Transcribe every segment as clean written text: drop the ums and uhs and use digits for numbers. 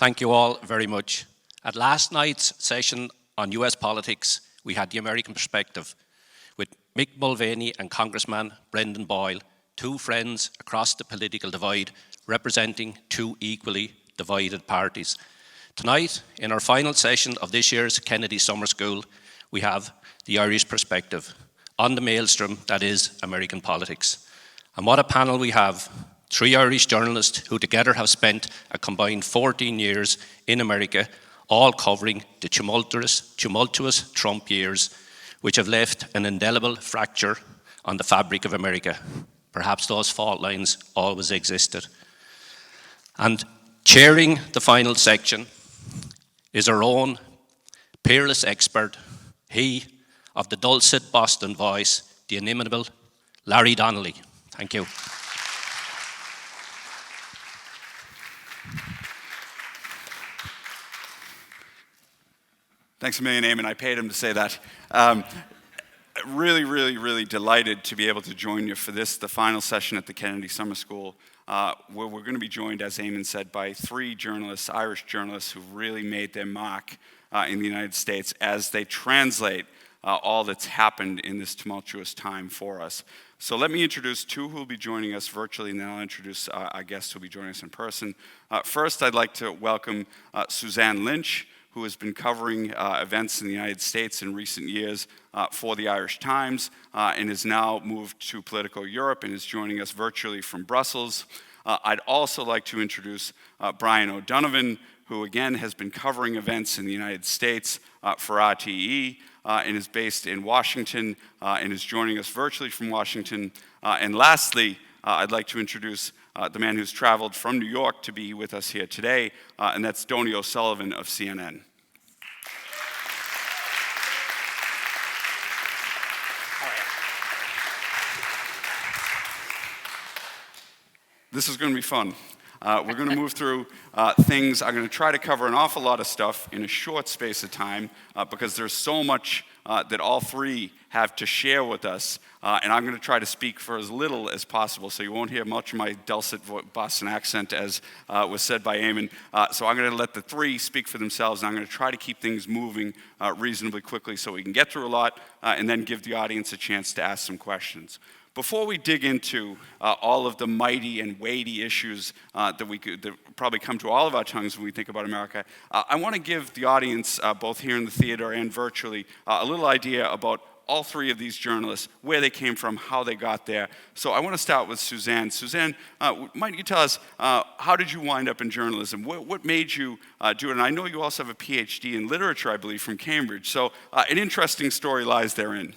Thank you all very much. At last night's session on US politics, we had the American perspective with Mick Mulvaney and Congressman Brendan Boyle, two friends across the political divide, representing two equally divided parties. Tonight, in our final session of this year's Kennedy Summer School, we have the Irish perspective on the maelstrom that is American politics. And what a panel we have. Three Irish journalists who together have spent a combined 14 years in America, all covering the tumultuous Trump years, which have left an indelible fracture on the fabric of America. Perhaps those fault lines always existed. And chairing the final section is our own peerless expert, he of the dulcet Boston voice, the inimitable Larry Donnelly. Thank you. Thanks a million, Eamon. I paid him to say that. Really delighted to be able to join you for this, the final session at the Kennedy Summer School, where we're going to be joined, as Eamon said, by three journalists, Irish journalists, who've really made their mark in the United States as they translate all that's happened in this tumultuous time for us. So let me introduce two who will be joining us virtually, and then I'll introduce our guests who will be joining us in person. First, I'd like to welcome Suzanne Lynch, who has been covering events in the United States in recent years for the Irish Times and has now moved to Politico Europe and is joining us virtually from Brussels. I'd also like to introduce Brian O'Donovan, who again has been covering events in the United States for RTE and is based in Washington and is joining us virtually from Washington. And lastly, I'd like to introduce the man who's traveled from New York to be with us here today, and that's Donnie O'Sullivan of CNN. This is going to be fun. We're going to move through things. I'm going to try to cover an awful lot of stuff in a short space of time because there's so much that all three have to share with us. And I'm going to try to speak for as little as possible, so you won't hear much of my dulcet Boston accent, as was said by Eamon. So I'm going to let the three speak for themselves, and I'm going to try to keep things moving reasonably quickly so we can get through a lot and then give the audience a chance to ask some questions. Before we dig into all of the mighty and weighty issues that probably come to all of our tongues when we think about America, I want to give the audience, both here in the theater and virtually, a little idea about all three of these journalists, where they came from, how they got there. So I want to start with Suzanne. Suzanne, might you tell us, how did you wind up in journalism? What made you do it? And I know you also have a PhD in literature, I believe, from Cambridge. So an interesting story lies therein.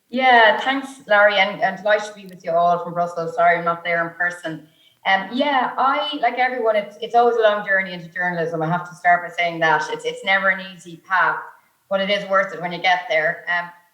Yeah, thanks, Larry, and delighted to be with you all from Brussels. Sorry, I'm not there in person. I, like everyone, it's always a long journey into journalism. I have to start by saying that. It's never an easy path, but it is worth it when you get there.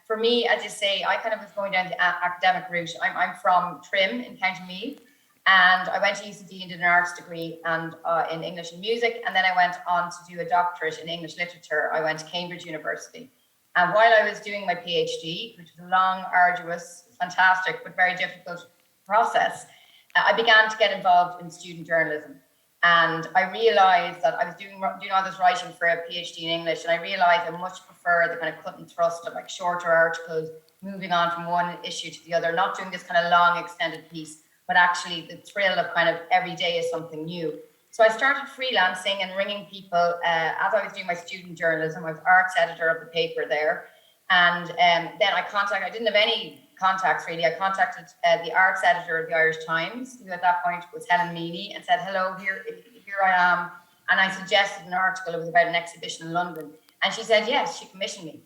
For me, as you say, I kind of was going down the academic route. I'm from Trim in County Meath, and I went to UCD and did an arts degree and in English and music, and then I went on to do a doctorate in English literature. I went to Cambridge University. And while I was doing my PhD, which was a long, arduous, fantastic, but very difficult process, I began to get involved in student journalism. And I realized that I was doing all this writing for a PhD in English, and I realized I much prefer the kind of cut and thrust of like shorter articles, moving on from one issue to the other, not doing this kind of long extended piece, but actually the thrill of kind of every day is something new. So I started freelancing and ringing people as I was doing my student journalism. I was arts editor of the paper there. And then I didn't have any contacts really. I contacted the arts editor of the Irish Times, who at that point was Helen Meany, and said, hello, here I am. And I suggested an article. It was about an exhibition in London. And she said, yes, she commissioned me.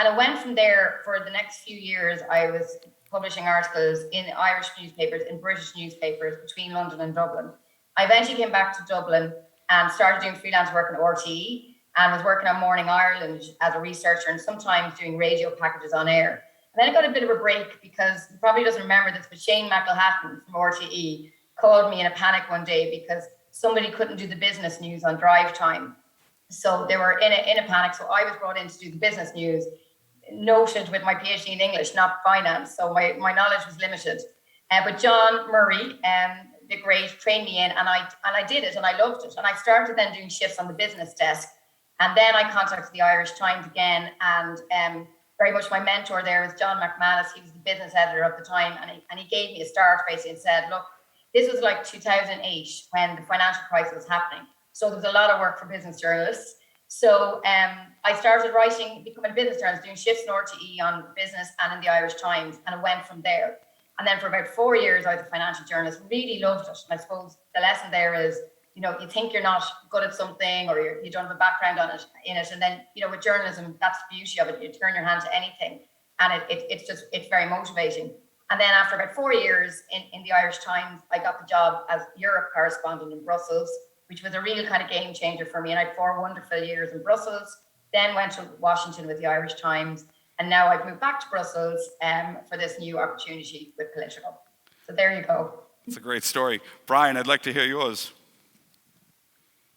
And I went from there for the next few years. I was publishing articles in Irish newspapers, in British newspapers between London and Dublin. I eventually came back to Dublin and started doing freelance work on RTE and was working on Morning Ireland as a researcher and sometimes doing radio packages on air. And then I got a bit of a break because he probably doesn't remember this, but Shane McElhatton from RTE called me in a panic one day because somebody couldn't do the business news on drive time. So they were in a panic. So I was brought in to do the business news, noted with my PhD in English, not finance. So my knowledge was limited. But John Murray, they're great, trained me in, and I did it, and I loved it. And I started then doing shifts on the business desk, and then I contacted the Irish Times again, and very much my mentor there was John McManus. He was the business editor at the time, and he gave me a start basically and said, look, this was like 2008 when the financial crisis was happening. So there was a lot of work for business journalists. So I started becoming a business journalist, doing shifts in RTE on business and in the Irish Times, and it went from there. And then for about 4 years, I was a financial journalist, really loved it. And I suppose the lesson there is, you think you're not good at something or you don't have a background in it. And then, with journalism, that's the beauty of it. You turn your hand to anything, and it's very motivating. And then after about 4 years in the Irish Times, I got the job as Europe correspondent in Brussels, which was a real kind of game changer for me. And I had 4 wonderful years in Brussels, then went to Washington with the Irish Times. And now I've moved back to Brussels for this new opportunity with Politico. So there you go. It's a great story. Brian, I'd like to hear yours.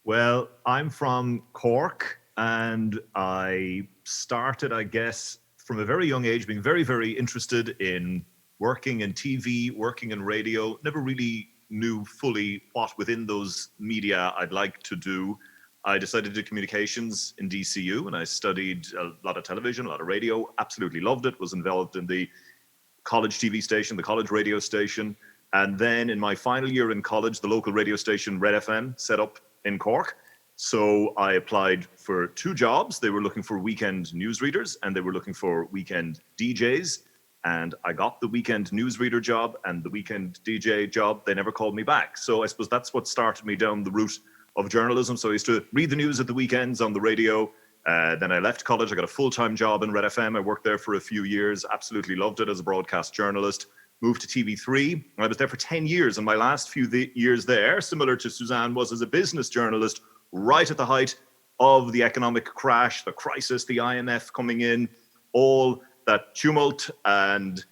Well, I'm from Cork, and I started, I guess, from a very young age, being very, very interested in working in TV, working in radio. Never really knew fully what within those media I'd like to do. I decided to do communications in DCU, and I studied a lot of television, a lot of radio. Absolutely loved it. Was involved in the college TV station, the college radio station. And then in my final year in college, the local radio station, Red FM, set up in Cork. So I applied for 2 jobs. They were looking for weekend newsreaders, and they were looking for weekend DJs. And I got the weekend newsreader job and the weekend DJ job. They never called me back. So I suppose that's what started me down the route of journalism. So I used to read the news at the weekends on the radio. Then I left college. I got a full-time job in Red FM. I worked there for a few years. Absolutely loved it as a broadcast journalist. Moved to TV3. I was there for 10 years. And my last few years there, similar to Suzanne, was as a business journalist right at the height of the economic crash, the crisis, the IMF coming in, all that tumult and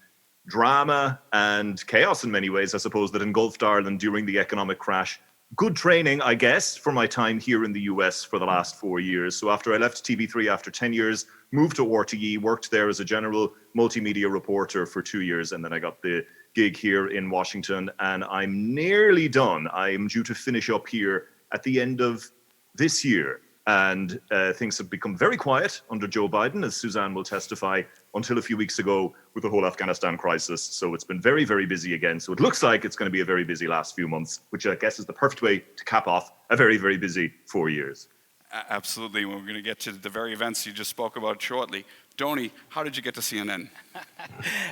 drama and chaos in many ways, I suppose, that engulfed Ireland during the economic crash. Good training, I guess, for my time here in the US for the last 4 years. So after I left TV3 after 10 years, moved to RTE, worked there as a general multimedia reporter for 2 years, and then I got the gig here in Washington, and I'm nearly done. I'm due to finish up here at the end of this year. And things have become very quiet under Joe Biden, as Suzanne will testify, until a few weeks ago with the whole Afghanistan crisis. So it's been very, very busy again. So it looks like it's going to be a very busy last few months, which I guess is the perfect way to cap off a very, very busy 4 years. Absolutely. We're going to get to the very events you just spoke about shortly. Donnie, how did you get to CNN?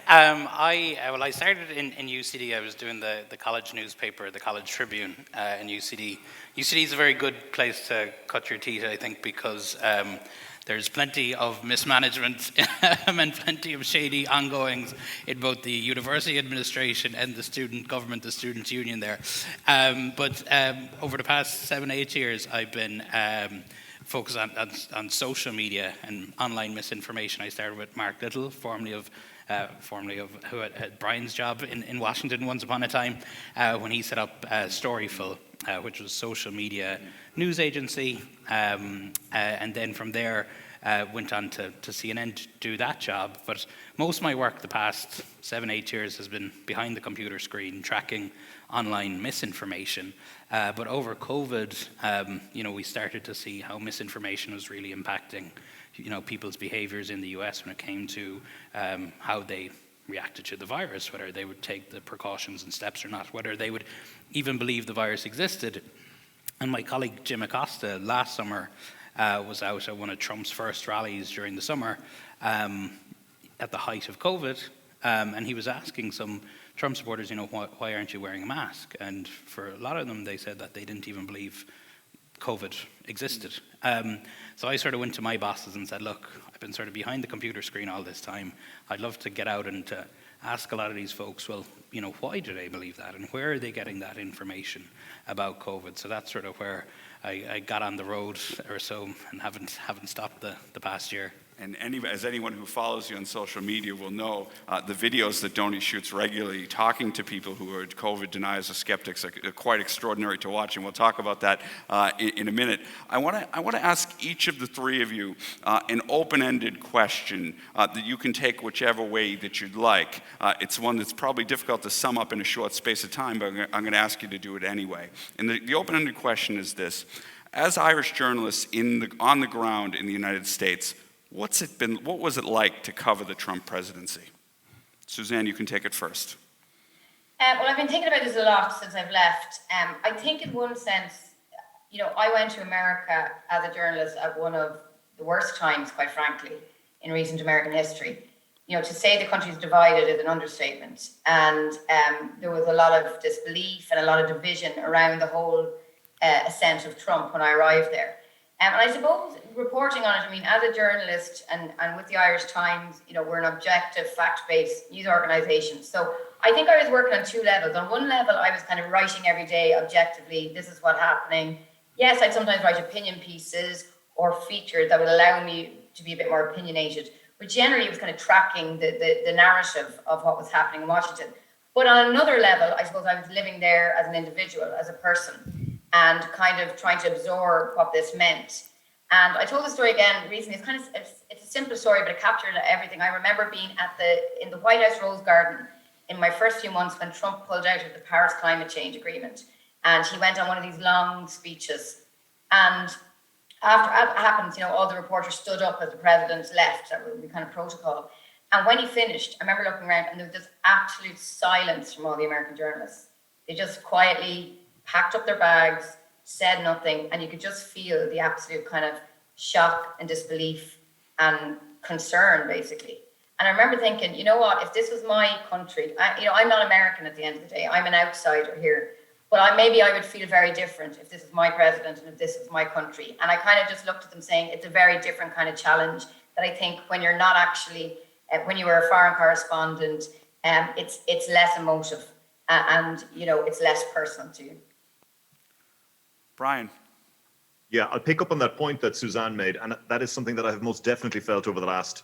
I started in UCD. I was doing the college newspaper, the College Tribune in UCD. UCD is a very good place to cut your teeth, I think, because there's plenty of mismanagement and plenty of shady ongoings in both the university administration and the student government, the students' union there. But over the past 7-8 years, I've been focused on social media and online misinformation. I started with Mark Little, formerly of who had Brian's job in Washington once upon a time, when he set up Storyful, which was a social media news agency, and then from there went on to CNN to do that job. But most of my work the past 7-8 years has been behind the computer screen, tracking online misinformation. But over COVID, we started to see how misinformation was really impacting people's behaviors in the US when it came to how they reacted to the virus, whether they would take the precautions and steps or not, whether they would even believe the virus existed. And my colleague Jim Acosta last summer was out at one of Trump's first rallies during the summer at the height of COVID, and he was asking some Trump supporters, why aren't you wearing a mask? And for a lot of them, they said that they didn't even believe COVID existed. So I sort of went to my bosses and said, look, I've been sort of behind the computer screen all this time. I'd love to get out and to ask a lot of these folks, well, why do they believe that? And where are they getting that information about COVID? So that's sort of where I got on the road or so and haven't stopped the past year. And as anyone who follows you on social media will know, the videos that Donnie shoots regularly talking to people who are COVID deniers or skeptics are quite extraordinary to watch, and we'll talk about that in a minute. I want to ask each of the three of you an open-ended question that you can take whichever way that you'd like. It's one that's probably difficult to sum up in a short space of time, but I'm going to ask you to do it anyway. And the open-ended question is this. As Irish journalists on the ground in the United States, what was it like to cover the Trump presidency? Suzanne, you can take it first. Well, I've been thinking about this a lot since I've left. I think in one sense, I went to America as a journalist at one of the worst times, quite frankly, in recent American history. To say the country's divided is an understatement. And there was a lot of disbelief and a lot of division around the whole ascent of Trump when I arrived there. And I suppose reporting on it, as a journalist and with the Irish Times, we're an objective, fact-based news organisation. So I think I was working on two levels. On one level, I was kind of writing every day objectively, this is what's happening. Yes, I'd sometimes write opinion pieces or features that would allow me to be a bit more opinionated. But generally, it was kind of tracking the narrative of what was happening in Washington. But on another level, I suppose I was living there as an individual, as a person, and kind of trying to absorb what this meant. And I told the story again recently. It's a simple story, but it captured everything. I remember being in the White House Rose Garden in my first few months when Trump pulled out of the Paris Climate Change Agreement. And he went on one of these long speeches. And after that happened, all the reporters stood up as the president left. That would be kind of protocol. And when he finished, I remember looking around and there was just absolute silence from all the American journalists. They just quietly packed up their bags, said nothing, and you could just feel the absolute kind of shock and disbelief and concern, basically. And I remember thinking, you know what, if this was my country, I'm not American at the end of the day, I'm an outsider here, but maybe I would feel very different if this was my president and if this was my country. And I kind of just looked at them saying it's a very different kind of challenge that I think when you're not actually, when you were a foreign correspondent, it's less emotive and it's less personal to you. Brian. Yeah, I'll pick up on that point that Suzanne made, and that is something that I have most definitely felt over the last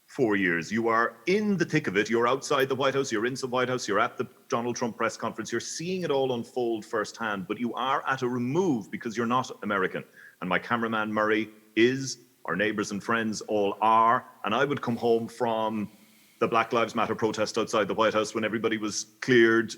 4 years. You are in the thick of it. You're outside the White House. You're in the White House. You're at the Donald Trump press conference. You're seeing it all unfold firsthand, but you are at a remove because you're not American. And my cameraman Murray is, our neighbors and friends all are, and I would come home from the Black Lives Matter protest outside the White House when everybody was cleared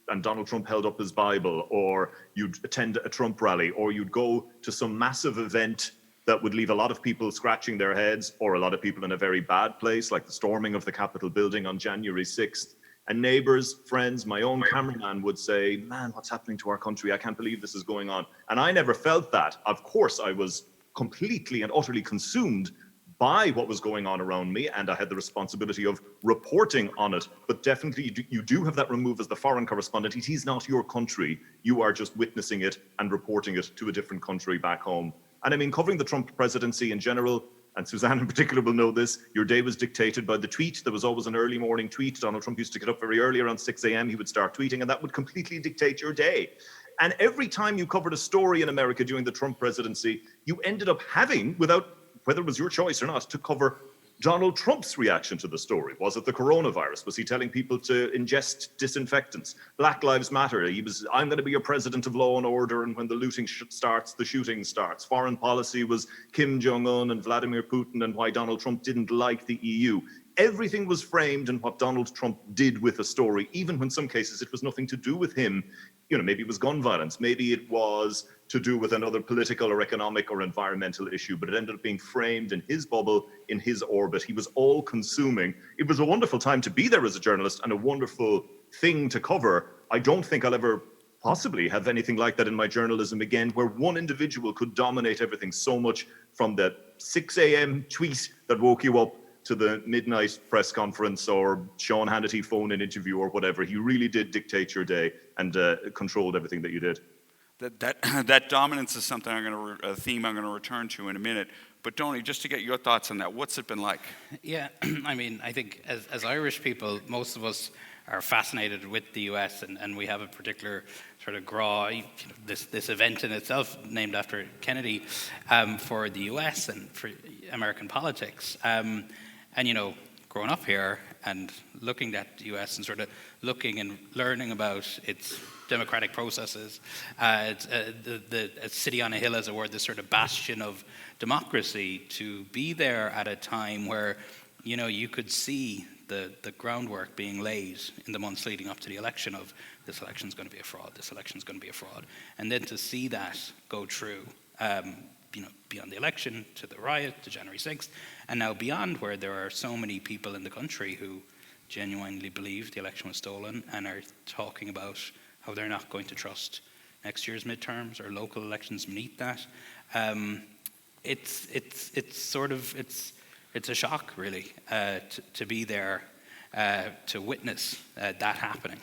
and Donald Trump held up his Bible, or you'd attend a Trump rally, or you'd go to some massive event that would leave a lot of people scratching their heads, or a lot of people in a very bad place, like the storming of the Capitol building on January 6th. And neighbors, friends, my own cameraman would say, man, what's happening to our country? I can't believe this is going on. And I never felt that. Of course, I was completely and utterly consumed by what was going on around me, and I had the responsibility of reporting on it. But definitely you do have that remove as the foreign correspondent. It is not your country. You are just witnessing it and reporting it to a different country back home. And covering the Trump presidency in general, and Suzanne in particular will know this, your day was dictated by the tweet. There was always an early morning tweet. Donald Trump used to get up very early, around 6 a.m. He would start tweeting, and that would completely dictate your day. And every time you covered a story in America during the Trump presidency, you ended up having, without whether it was your choice or not, to cover Donald Trump's reaction to the story. Was it the coronavirus? Was he telling people to ingest disinfectants? Black Lives Matter. He was, I'm going to be your president of law and order, and when the looting starts, the shooting starts. Foreign policy was Kim Jong-un and Vladimir Putin and why Donald Trump didn't like the EU. Everything was framed in what Donald Trump did with a story, even when in some cases it was nothing to do with him. Maybe it was gun violence, maybe it was to do with another political or economic or environmental issue, but it ended up being framed in his bubble, in his orbit. He was all consuming. It was a wonderful time to be there as a journalist and a wonderful thing to cover. I don't think I'll ever possibly have anything like that in my journalism again, where one individual could dominate everything so much, from the 6 a.m. tweet that woke you up to the midnight press conference or Sean Hannity phone-in interview or whatever. He really did dictate your day and controlled everything that you did. That dominance is something a theme I'm going to return to in a minute. But Donnie, just to get your thoughts on that, what's it been like? Yeah, I mean, I think as Irish people, most of us are fascinated with the US, and we have a particular sort of this event in itself named after Kennedy for the US and for American politics. And, growing up here and looking at the US and sort of looking and learning about its democratic processes, the city on a hill, as it were, this sort of bastion of democracy, to be there at a time where, you could see the groundwork being laid in the months leading up to the election of this election's going to be a fraud, this election's going to be a fraud. And then to see that go through, beyond the election, to the riot, to January 6th, and now beyond, where there are so many people in the country who genuinely believe the election was stolen and are talking about how they're not going to trust next year's midterms or local elections beneath that. It's a shock, really, to be there, to witness that happening.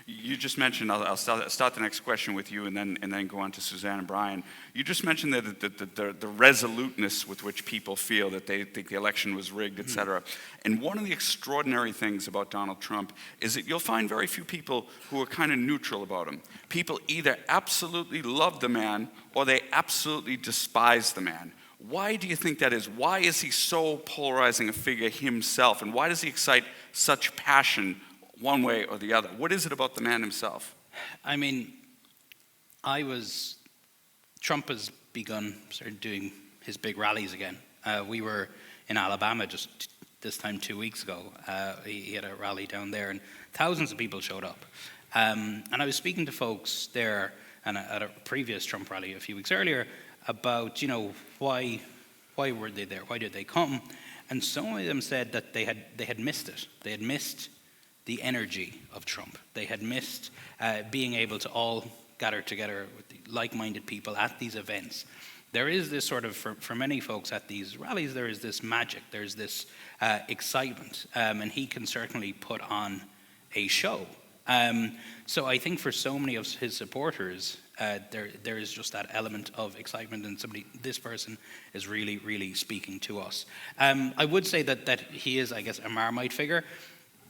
You just mentioned, I'll start the next question with you and then go on to Suzanne and Brian. You just mentioned that the resoluteness with which people feel that they think the election was rigged, et cetera. And one of the extraordinary things about Donald Trump is that you'll find very few people who are kind of neutral about him. People either absolutely love the man or they absolutely despise the man. Why do you think that is? Why is he so polarizing a figure himself? And why does he excite such passion one way or the other? What is it about the man himself? I mean, Trump has started doing his big rallies again. We were in Alabama just this time 2 weeks ago. He had a rally down there and thousands of people showed up. And I was speaking to folks there and at a previous Trump rally a few weeks earlier about, why were they there? Why did they come? And some of them said that they had missed it. They had missed the energy of Trump. They had missed being able to all gather together with the like-minded people at these events. There is this sort of, for many folks at these rallies, there is this magic, there's this excitement, and he can certainly put on a show. So I think for so many of his supporters, there is just that element of excitement, and this person is really, really speaking to us. I would say that he is, I guess, a Marmite figure.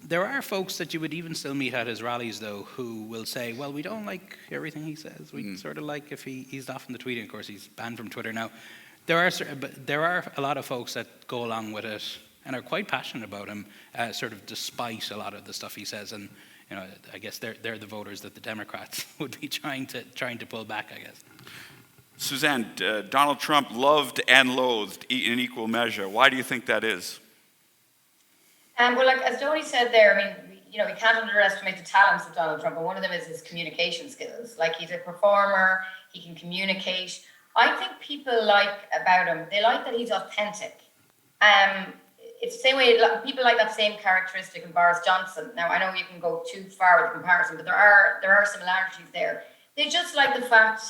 There are folks that you would even still meet at his rallies, though, who will say, well, we don't like everything he says. We sort of like if he's off in the tweeting. Of course, he's banned from Twitter now. There are a lot of folks that go along with it and are quite passionate about him, sort of despite a lot of the stuff he says. And I guess they're the voters that the Democrats would be trying to pull back, I guess. Suzanne, Donald Trump loved and loathed in equal measure. Why do you think that is? Well, like as Donnie said there, I mean, we can't underestimate the talents of Donald Trump, and one of them is his communication skills. Like, he's a performer, he can communicate. I think people like about him, they like that he's authentic. It's the same way people like that same characteristic in Boris Johnson. Now, I know you can go too far with the comparison, but there are similarities there. They just like the fact,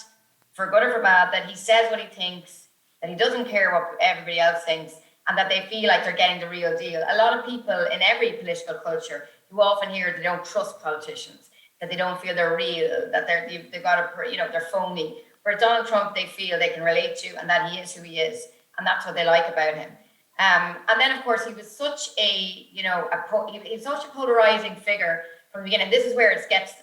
for good or for bad, that he says what he thinks, that he doesn't care what everybody else thinks, and that they feel like they're getting the real deal. A lot of people in every political culture, you often hear they don't trust politicians, that they don't feel they're real, that they've got they're phony. Where Donald Trump, they feel they can relate to, and that he is who he is, and that's what they like about him. And then, of course, he was such he's such a polarizing figure from the beginning. This is where it gets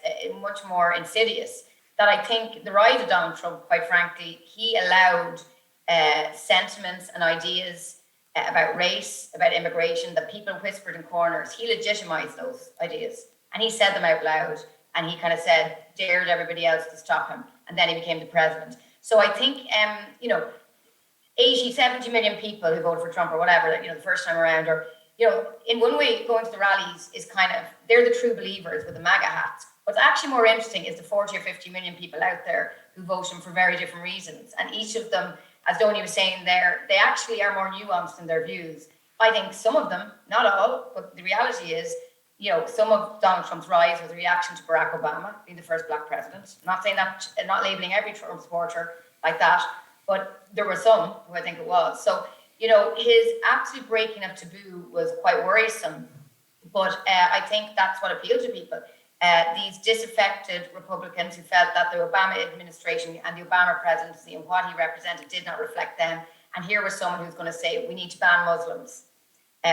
much more insidious. That I think the rise of Donald Trump, quite frankly, he allowed sentiments and ideas about race, about immigration, that people whispered in corners. He legitimized those ideas and he said them out loud, and he kind of dared everybody else to stop him, and then he became the president. So I think 70 million people who voted for Trump or whatever, the first time around, or in one way going to the rallies is they're the true believers with the MAGA hats. What's actually more interesting is the 40 or 50 million people out there who vote him for very different reasons, and each of them, as Donnie was saying there, they actually are more nuanced in their views. I think some of them, not all, but the reality is, some of Donald Trump's rise was a reaction to Barack Obama being the first black president. I'm not saying that, not labeling every Trump supporter like that, but there were some who I think it was. So, his absolute breaking of taboo was quite worrisome, but I think that's what appealed to people. These disaffected Republicans who felt that the Obama administration and the Obama presidency and what he represented did not reflect them, And here was someone who's going to say, we need to ban Muslims.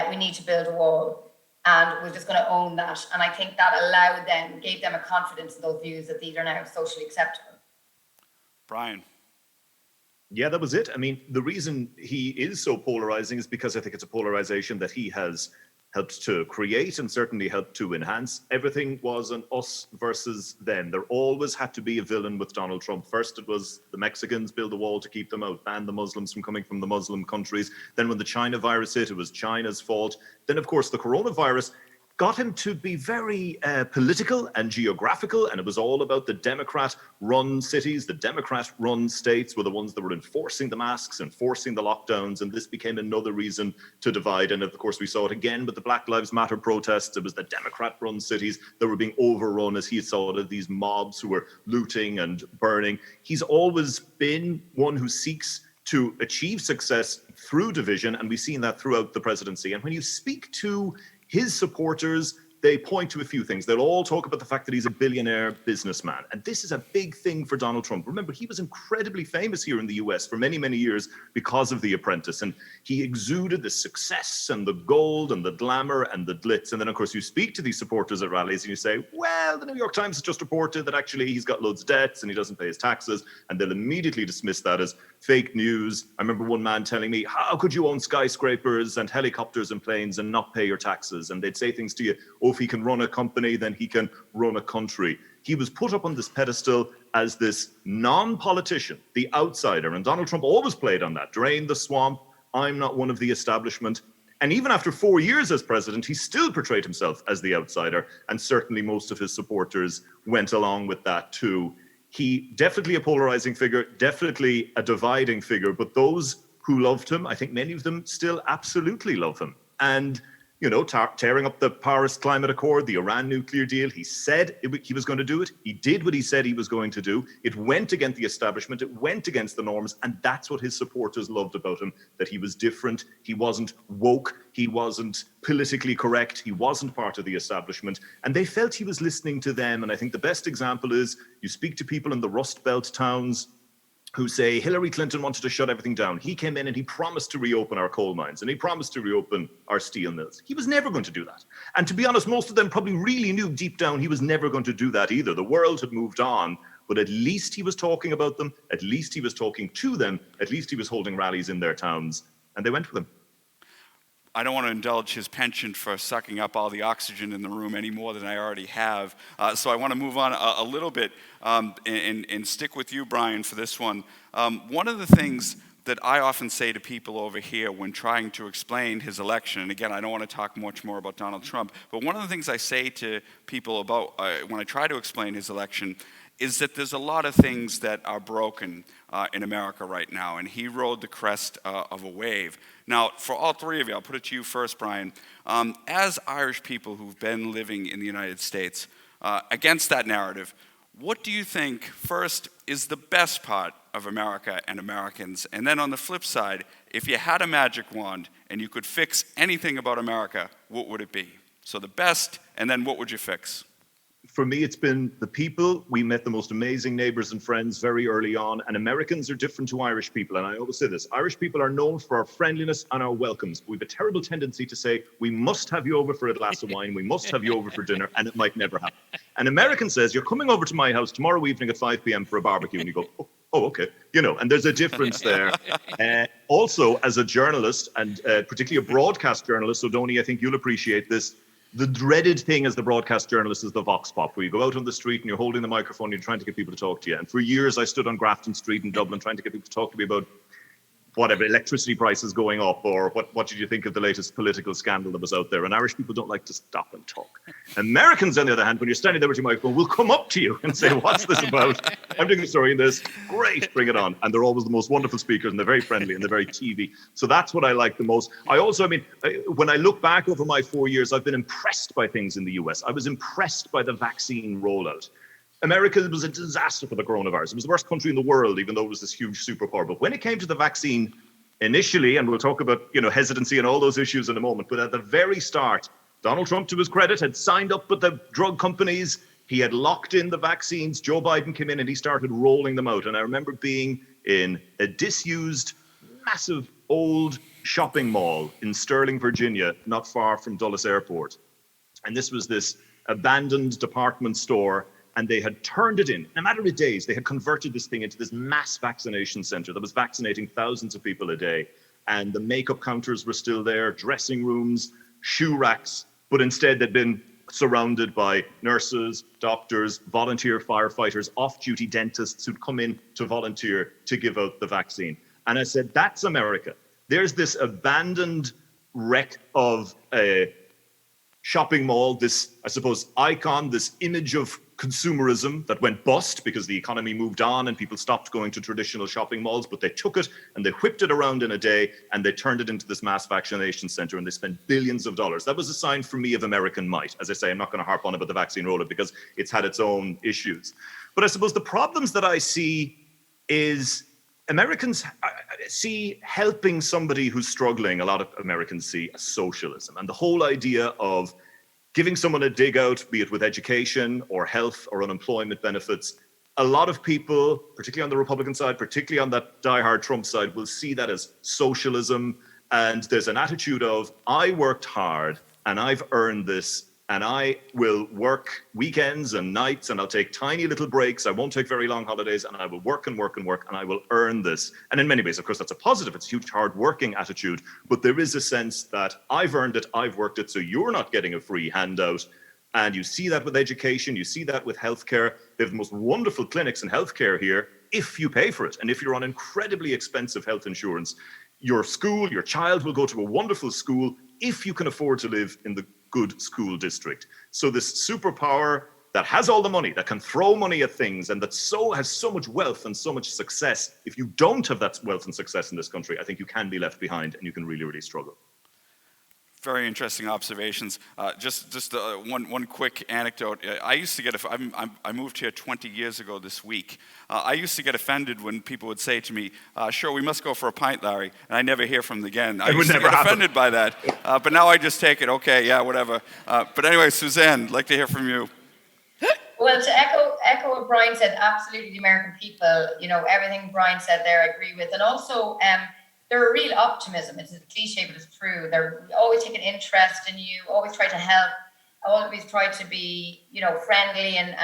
We need to build a wall. And we're just going to own that. And I think that gave them a confidence in those views that these are now socially acceptable. Brian. Yeah, that was it. I mean, the reason he is so polarizing is because I think it's a polarization that he has helped to create and certainly helped to enhance. Everything was an us versus them. There always had to be a villain with Donald Trump. First, it was the Mexicans, build a wall to keep them out, ban the Muslims from coming from the Muslim countries. Then when the China virus hit, it was China's fault. Then, of course, the coronavirus got him to be very political and geographical, and it was all about the Democrat-run cities. The Democrat-run states were the ones that were enforcing the masks, enforcing the lockdowns, and this became another reason to divide. And of course, we saw it again with the Black Lives Matter protests. It was the Democrat-run cities that were being overrun, as he saw it, these mobs who were looting and burning. He's always been one who seeks to achieve success through division, and we've seen that throughout the presidency. And when you speak to his supporters, they point to a few things. They'll all talk about the fact that he's a billionaire businessman. And this is a big thing for Donald Trump. Remember, he was incredibly famous here in the US for many, many years because of The Apprentice. And he exuded the success and the gold and the glamour and the glitz. And then, of course, you speak to these supporters at rallies and you say, well, the New York Times has just reported that actually he's got loads of debts and he doesn't pay his taxes. And they'll immediately dismiss that as fake news. I remember one man telling me, how could you own skyscrapers and helicopters and planes and not pay your taxes? And they'd say things to you, if he can run a company, then he can run a country. He was put up on this pedestal as this non-politician, the outsider. And Donald Trump always played on that. Drain the swamp. I'm not one of the establishment. And even after 4 years as president, he still portrayed himself as the outsider. And certainly most of his supporters went along with that too. He definitely a polarizing figure, definitely a dividing figure. But those who loved him, I think many of them still absolutely love him. And you know, tearing up the Paris Climate Accord, the Iran nuclear deal. He said he was going to do it. He did what he said he was going to do. It went against the establishment. It went against the norms. And that's what his supporters loved about him, that he was different. He wasn't woke. He wasn't politically correct. He wasn't part of the establishment. And they felt he was listening to them. And I think the best example is you speak to people in the Rust Belt towns who say Hillary Clinton wanted to shut everything down. He came in and he promised to reopen our coal mines and he promised to reopen our steel mills. He was never going to do that. And to be honest, most of them probably really knew deep down he was never going to do that either. The world had moved on, but at least he was talking about them. At least he was talking to them. At least he was holding rallies in their towns, and they went with him. I don't want to indulge his penchant for sucking up all the oxygen in the room any more than I already have. So I want to move on a little bit and stick with you, Brian, for this one. One of the things that I often say to people over here when trying to explain his election, and again, I don't want to talk much more about Donald Trump, but one of the things I say to people about when I try to explain his election is that there's a lot of things that are broken in America right now, and he rode the crest of a wave. Now, for all three of you, I'll put it to you first, Brian. As Irish people who've been living in the United States, against that narrative, what do you think, first, is the best part of America and Americans? And then on the flip side, if you had a magic wand and you could fix anything about America, what would it be? So the best, and then what would you fix? For me, it's been the people. We met the most amazing neighbors and friends very early on, and Americans are different to Irish people. And I always say this, Irish people are known for our friendliness and our welcomes. We have a terrible tendency to say, we must have you over for a glass of wine, we must have you over for dinner, and it might never happen. An American says, you're coming over to my house tomorrow evening at 5 p.m. for a barbecue, and you go, oh, okay. You know, and there's a difference there. Also, as a journalist, and particularly a broadcast journalist, so Donnie, I think you'll appreciate this, the dreaded thing as the broadcast journalist is the vox pop, where you go out on the street and you're holding the microphone and you're trying to get people to talk to you. And for years, I stood on Grafton Street in Dublin trying to get people to talk to me about whatever, electricity prices going up, or what did you think of the latest political scandal that was out there? And Irish people don't like to stop and talk. Americans, on the other hand, when you're standing there with your microphone, will come up to you and say, what's this about? I'm doing a story in this. Great, bring it on. And they're always the most wonderful speakers, and they're very friendly, and they're very TV. So that's what I like the most. I also, when I look back over my 4 years, I've been impressed by things in the US. I was impressed by the vaccine rollout. America was a disaster for the coronavirus. It was the worst country in the world, even though it was this huge superpower. But when it came to the vaccine initially, and we'll talk about hesitancy and all those issues in a moment, but at the very start, Donald Trump, to his credit, had signed up with the drug companies. He had locked in the vaccines. Joe Biden came in and he started rolling them out. And I remember being in a disused, massive old shopping mall in Sterling, Virginia, not far from Dulles Airport. And this was this abandoned department store, and they had turned it in a matter of days. They had converted this thing into this mass vaccination center that was vaccinating thousands of people a day. And the makeup counters were still there, dressing rooms, shoe racks, but instead they'd been surrounded by nurses, doctors, volunteer firefighters, off-duty dentists who'd come in to volunteer to give out the vaccine. And I said, that's America. There's this abandoned wreck of a shopping mall, this, I suppose, icon, this image of consumerism that went bust because the economy moved on and people stopped going to traditional shopping malls, but they took it and they whipped it around in a day and they turned it into this mass vaccination center and they spent billions of dollars. That was a sign for me of American might. As I say, I'm not going to harp on about the vaccine rollout because it's had its own issues. But I suppose the problems that I see is Americans see helping somebody who's struggling, a lot of Americans see as socialism. And the whole idea of giving someone a dig out, be it with education or health or unemployment benefits, a lot of people, particularly on the Republican side, particularly on that diehard Trump side, will see that as socialism. And there's an attitude of, I worked hard and I've earned this, and I will work weekends and nights and I'll take tiny little breaks. I won't take very long holidays and I will work and work and work and I will earn this. And in many ways, of course, that's a positive. It's a huge hard working attitude. But there is a sense that I've earned it, I've worked it, so you're not getting a free handout. And you see that with education, you see that with healthcare. They have the most wonderful clinics in healthcare here if you pay for it. And if you're on incredibly expensive health insurance, your school, your child will go to a wonderful school if you can afford to live in the good school district. So this superpower that has all the money, that can throw money at things, and that has so much wealth and so much success, if you don't have that wealth and success in this country, I think you can be left behind and you can really, really struggle. Very interesting observations. Just one quick anecdote. I used to get, I moved here 20 years ago this week. I used to get offended when people would say to me, sure, we must go for a pint, Larry, and I never hear from them again. I used to get offended by that, but now I just take it, okay, yeah, whatever. But anyway, Suzanne, I'd like to hear from you. Well, to echo what Brian said, absolutely the American people, everything Brian said there, I agree with. And also, they're a real optimism. It's a cliche, but it's true. They're always taking interest in you, always try to help, always try to be, friendly and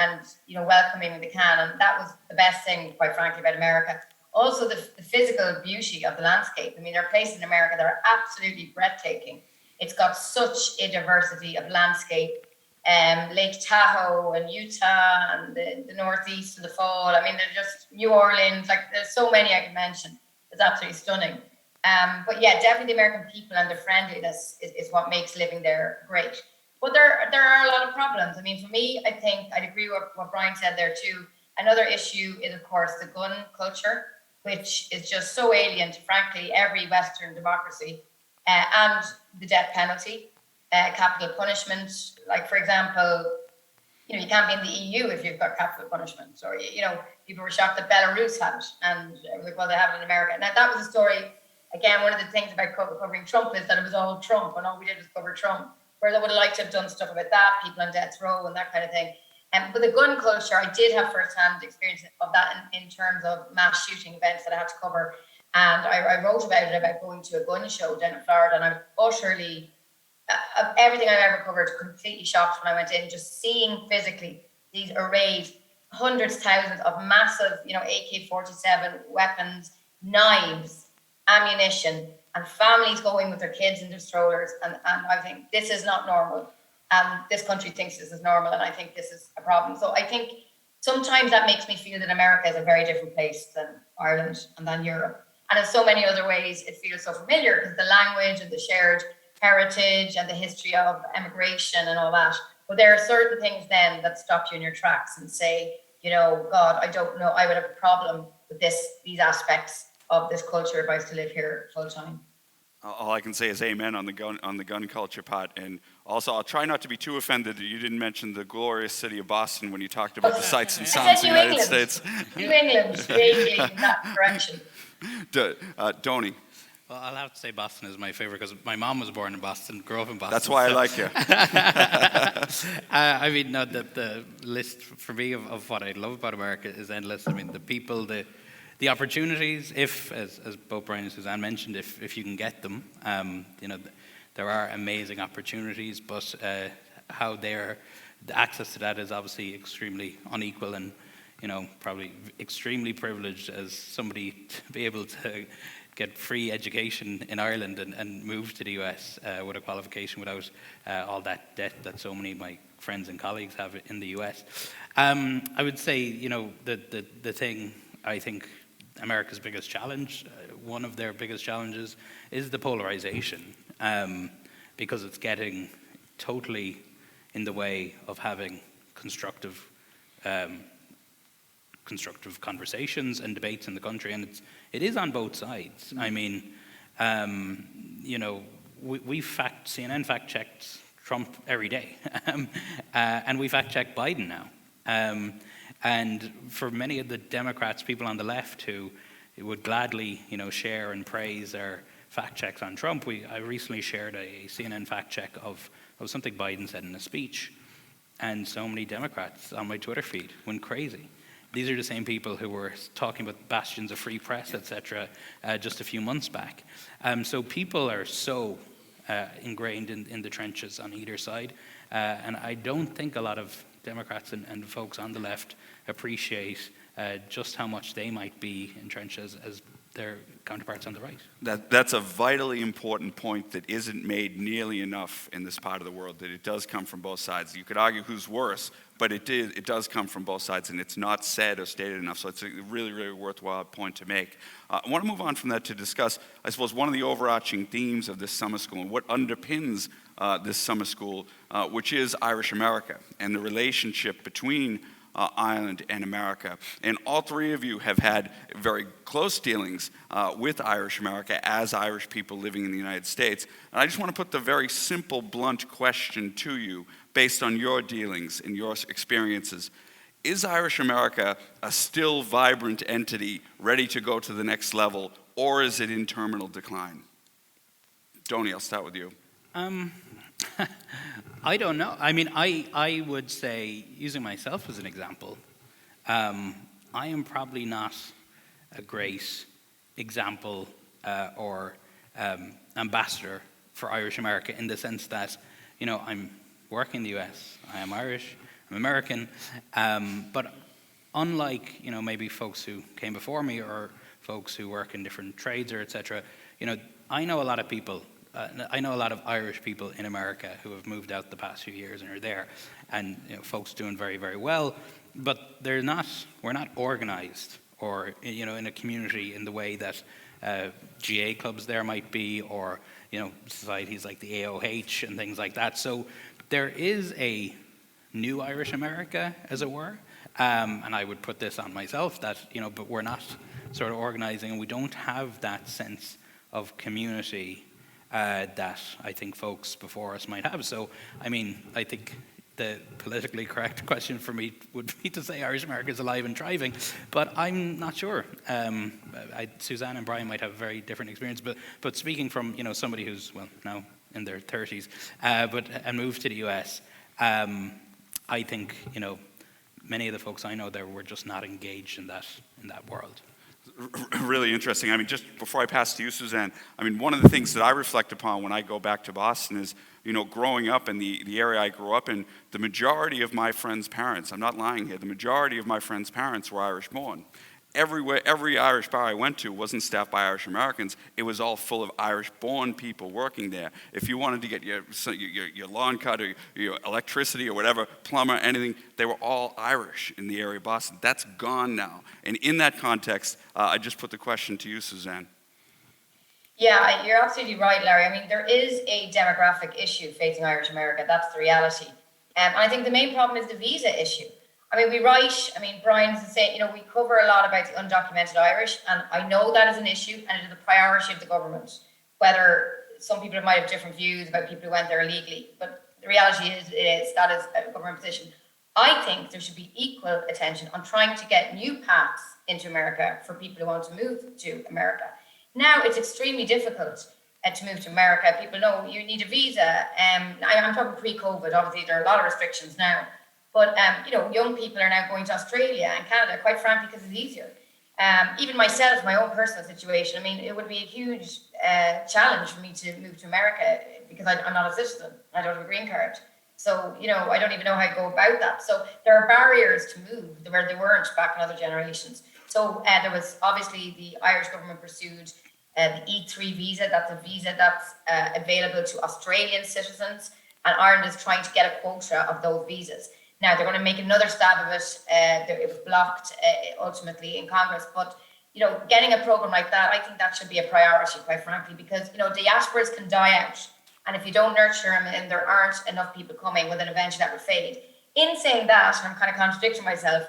welcoming when they can. And that was the best thing, quite frankly, about America. Also, the physical beauty of the landscape. I mean, there are places in America that are absolutely breathtaking. It's got such a diversity of landscape. Lake Tahoe and Utah and the Northeast in the fall. I mean, they're just New Orleans. Like, there's so many I can mention. It's absolutely stunning. But yeah, definitely the American people and their friendliness is what makes living there great. But there are a lot of problems. I mean, for me, I think I'd agree with what Brian said there too. Another issue is, of course, the gun culture, which is just so alien to, frankly, every Western democracy, and the death penalty, capital punishment. Like, for example, you can't be in the EU if you've got capital punishment. Or, people were shocked that Belarus had it, and like, well, they have it in America. Now, that was a story. Again, one of the things about covering Trump is that it was all Trump, and all we did was cover Trump. Whereas I would have liked to have done stuff about that, people on death row and that kind of thing. But the gun culture, I did have first-hand experience of that in terms of mass shooting events that I had to cover. And I wrote about it, about going to a gun show down in Florida, and I'm utterly, of everything I've ever covered, completely shocked when I went in, just seeing physically these arrayed hundreds, thousands of massive, AK-47 weapons, knives, ammunition, and families going with their kids in their strollers. And I think this is not normal. This country thinks this is normal, and I think this is a problem. So I think sometimes that makes me feel that America is a very different place than Ireland and than Europe. And in so many other ways, it feels so familiar because the language and the shared heritage and the history of immigration and all that. But there are certain things then that stop you in your tracks and say, God, I don't know, I would have a problem with these aspects of this culture if I was to live here full time. All I can say is amen on the gun culture part. And also, I'll try not to be too offended that you didn't mention the glorious city of Boston when you talked about the sights and sounds of the United States. New England, vaguely in that direction. Donnie. Well, I'll have to say Boston is my favorite because my mom was born in Boston, grew up in Boston. That's why I like you. I mean, no, the list for me of what I love about America is endless. I mean, the people, the The opportunities, if, as both Brian and Suzanne mentioned, if you can get them, there are amazing opportunities, but how the access to that is obviously extremely unequal, and probably extremely privileged as somebody to be able to get free education in Ireland and move to the US with a qualification without all that debt that so many of my friends and colleagues have in the US. I would say, the thing, I think America's biggest challenge, one of their biggest challenges, is the polarization, because it's getting totally in the way of having constructive conversations and debates in the country, and it is on both sides. I mean, CNN fact-checked Trump every day, and we fact-check Biden now. And for many of the Democrats, people on the left who would gladly, share and praise our fact checks on Trump, I recently shared a CNN fact check of something Biden said in a speech, and so many Democrats on my Twitter feed went crazy. These are the same people who were talking about bastions of free press, etc., just a few months back. So people are so ingrained in the trenches on either side, and I don't think a lot of Democrats and folks on the left appreciate just how much they might be entrenched as their counterparts on the right. That's a vitally important point that isn't made nearly enough in this part of the world, that it does come from both sides. You could argue who's worse, but it does come from both sides, and it's not said or stated enough, so it's a really, really worthwhile point to make. I want to move on from that to discuss, I suppose, one of the overarching themes of this summer school and what underpins this summer school, which is Irish America and the relationship between Ireland and America. And all three of you have had very close dealings with Irish America as Irish people living in the United States. And I just want to put the very simple, blunt question to you based on your dealings and your experiences. Is Irish America a still vibrant entity ready to go to the next level, or is it in terminal decline? Donnie, I'll start with you. I don't know. I mean, I would say, using myself as an example, I am probably not a great example or ambassador for Irish America, in the sense that, I'm working in the US, I am Irish, I'm American, but unlike, maybe folks who came before me or folks who work in different trades or etc., I know a lot of people. I know a lot of Irish people in America who have moved out the past few years and are there, and folks doing very, very well, but we're not organized or in a community in the way that GA clubs there might be, or societies like the AOH and things like that. So there is a new Irish America, as it were, and I would put this on myself, that but we're not sort of organizing, and we don't have that sense of community that I think folks before us might have. So, I mean, I think the politically correct question for me would be to say Irish America is alive and thriving, but I'm not sure. Suzanne and Brian might have a very different experience, but speaking from somebody who's now in their 30s, and moved to the US, I think many of the folks I know there were just not engaged in that world. Really interesting. I mean, just before I pass to you, Suzanne, I mean, one of the things that I reflect upon when I go back to Boston is, growing up in the area I grew up in, the majority of my friends' parents, I'm not lying here, the majority of my friends' parents were Irish born. Every Irish bar I went to wasn't staffed by Irish Americans. It was all full of Irish-born people working there. If you wanted to get your lawn cut or your electricity or whatever, plumber, anything, they were all Irish in the area of Boston. That's gone now. And in that context, I just put the question to you, Suzanne. Yeah, you're absolutely right, Larry. I mean, there is a demographic issue facing Irish America. That's the reality. And I think the main problem is the visa issue. I mean, Brian's saying, we cover a lot about the undocumented Irish, and I know that is an issue, and it is a priority of the government. Whether some people might have different views about people who went there illegally, but the reality is that is a government position. I think there should be equal attention on trying to get new paths into America for people who want to move to America. Now it's extremely difficult to move to America. People know you need a visa. I'm talking pre-COVID. Obviously, there are a lot of restrictions now. But, young people are now going to Australia and Canada, quite frankly, because it's easier. Even myself, my own personal situation, I mean, it would be a huge challenge for me to move to America because I'm not a citizen. I don't have a green card. So, I don't even know how to go about that. So there are barriers to move where there weren't back in other generations. So there was obviously the Irish government pursued the E3 visa. That's a visa that's available to Australian citizens. And Ireland is trying to get a quota of those visas. Now, they're going to make another stab of it. It was blocked ultimately in Congress. But, getting a program like that, I think that should be a priority, quite frankly, because, diasporas can die out. And if you don't nurture them and there aren't enough people coming, well, then eventually that will fade. In saying that, and I'm kind of contradicting myself,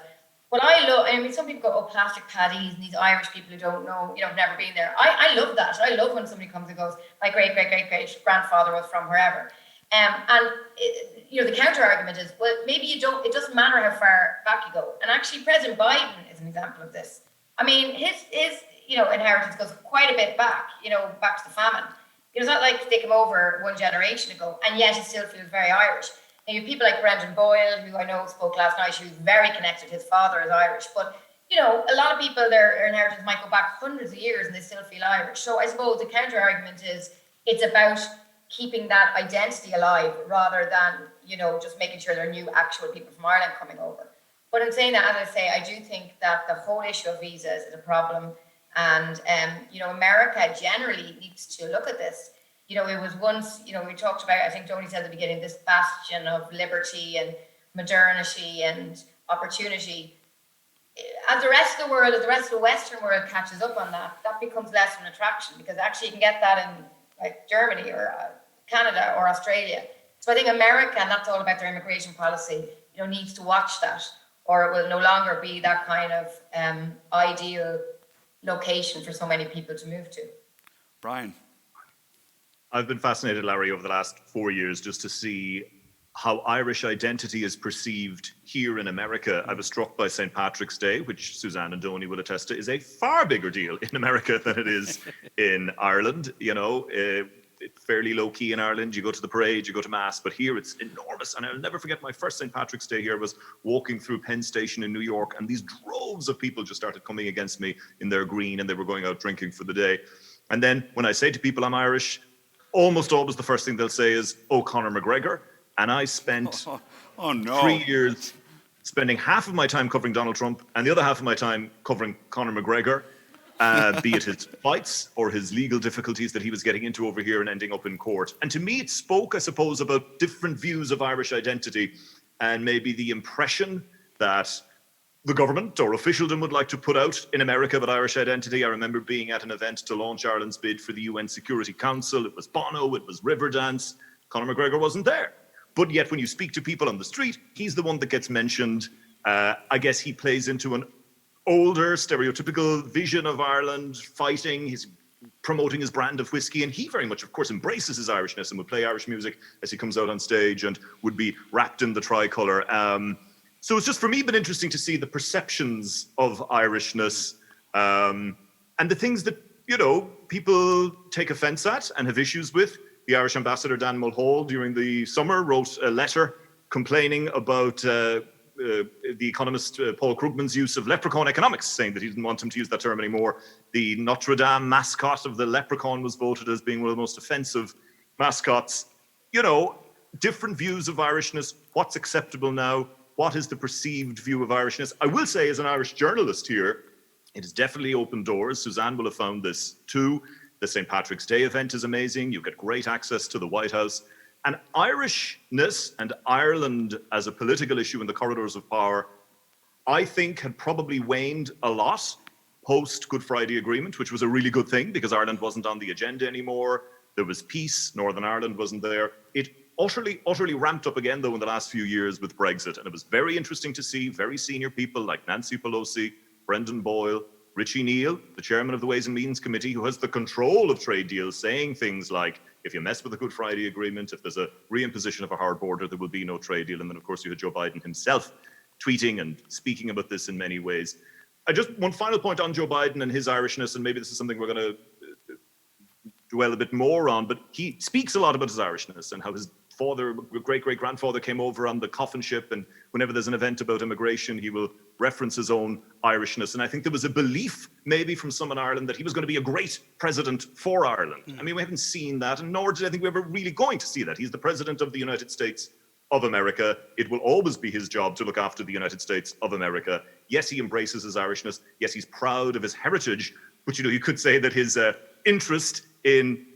what I love, I mean, some people go, plastic paddies and these Irish people who don't know, have never been there. I love that. I love when somebody comes and goes, my great grandfather was from wherever. The counter argument is, well, maybe it doesn't matter how far back you go. And actually, President Biden is an example of this. I mean, his inheritance goes quite a bit back, back to the famine. It's not like they came over one generation ago, and yet he still feels very Irish. And you have people like Brendan Boyle, who I know spoke last night, who's very connected. His father is Irish. But, a lot of people, their inheritance might go back hundreds of years and they still feel Irish. So I suppose the counter argument is it's about keeping that identity alive rather than, just making sure there are new actual people from Ireland coming over. But in saying that, as I say, I do think that the whole issue of visas is a problem. And, America generally needs to look at this. It was once, we talked about, I think Donnie said at the beginning, this bastion of liberty and modernity and opportunity. As the rest of the world, as the rest of the Western world catches up on that, that becomes less of an attraction because actually you can get that in like Germany or Canada or Australia. So I think America, and that's all about their immigration policy, needs to watch that, or it will no longer be that kind of ideal location for so many people to move to. Brian. I've been fascinated, Larry, over the last 4 years just to see how Irish identity is perceived here in America. I was struck by St. Patrick's Day, which Suzanne and Donnie will attest to, is a far bigger deal in America than it is in Ireland. It's fairly low key in Ireland. You go to the parade, you go to mass, but here it's enormous. And I'll never forget my first St. Patrick's Day here was walking through Penn Station in New York, and these droves of people just started coming against me in their green, and they were going out drinking for the day. And then when I say to people I'm Irish, almost always the first thing they'll say is, oh, Conor McGregor. And I spent 3 years spending half of my time covering Donald Trump and the other half of my time covering Conor McGregor, be it his fights or his legal difficulties that he was getting into over here and ending up in court. And to me, it spoke, I suppose, about different views of Irish identity and maybe the impression that the government or officialdom would like to put out in America about Irish identity. I remember being at an event to launch Ireland's bid for the UN Security Council. It was Bono, it was Riverdance. Conor McGregor wasn't there. But yet when you speak to people on the street, he's the one that gets mentioned. I guess he plays into an older, stereotypical vision of Ireland, fighting, he's promoting his brand of whiskey, and he very much, of course, embraces his Irishness and would play Irish music as he comes out on stage and would be wrapped in the tricolour. So it's just, for me, been interesting to see the perceptions of Irishness and the things that, people take offence at and have issues with. The Irish ambassador, Dan Mulhall, during the summer wrote a letter complaining about the economist Paul Krugman's use of leprechaun economics, saying that he didn't want him to use that term anymore. The Notre Dame mascot of the leprechaun was voted as being one of the most offensive mascots. Different views of Irishness, what's acceptable now, what is the perceived view of Irishness. I will say, as an Irish journalist here, it has definitely opened doors. Suzanne will have found this too. The St. Patrick's Day event is amazing. You get great access to the White House. And Irishness and Ireland as a political issue in the corridors of power, I think had probably waned a lot post Good Friday Agreement, which was a really good thing because Ireland wasn't on the agenda anymore. There was peace. Northern Ireland wasn't there. It utterly ramped up again, though, in the last few years with Brexit. And it was very interesting to see very senior people like Nancy Pelosi, Brendan Boyle, Richie Neal, the chairman of the Ways and Means Committee, who has the control of trade deals, saying things like, if you mess with the Good Friday Agreement, if there's a reimposition of a hard border, there will be no trade deal. And then, of course, you had Joe Biden himself tweeting and speaking about this in many ways. One final point on Joe Biden and his Irishness, and maybe this is something we're going to dwell a bit more on, but he speaks a lot about his Irishness and how his father, great-great-grandfather came over on the coffin ship, and whenever there's an event about immigration, he will reference his own Irishness. And I think there was a belief, maybe from some in Ireland, that he was going to be a great president for Ireland. I mean, we haven't seen that, and nor did I think we were really going to see that. He's the president of the United States of America. It will always be his job to look after the United States of America. Yes, he embraces his Irishness. Yes, he's proud of his heritage. But, you could say that his interest in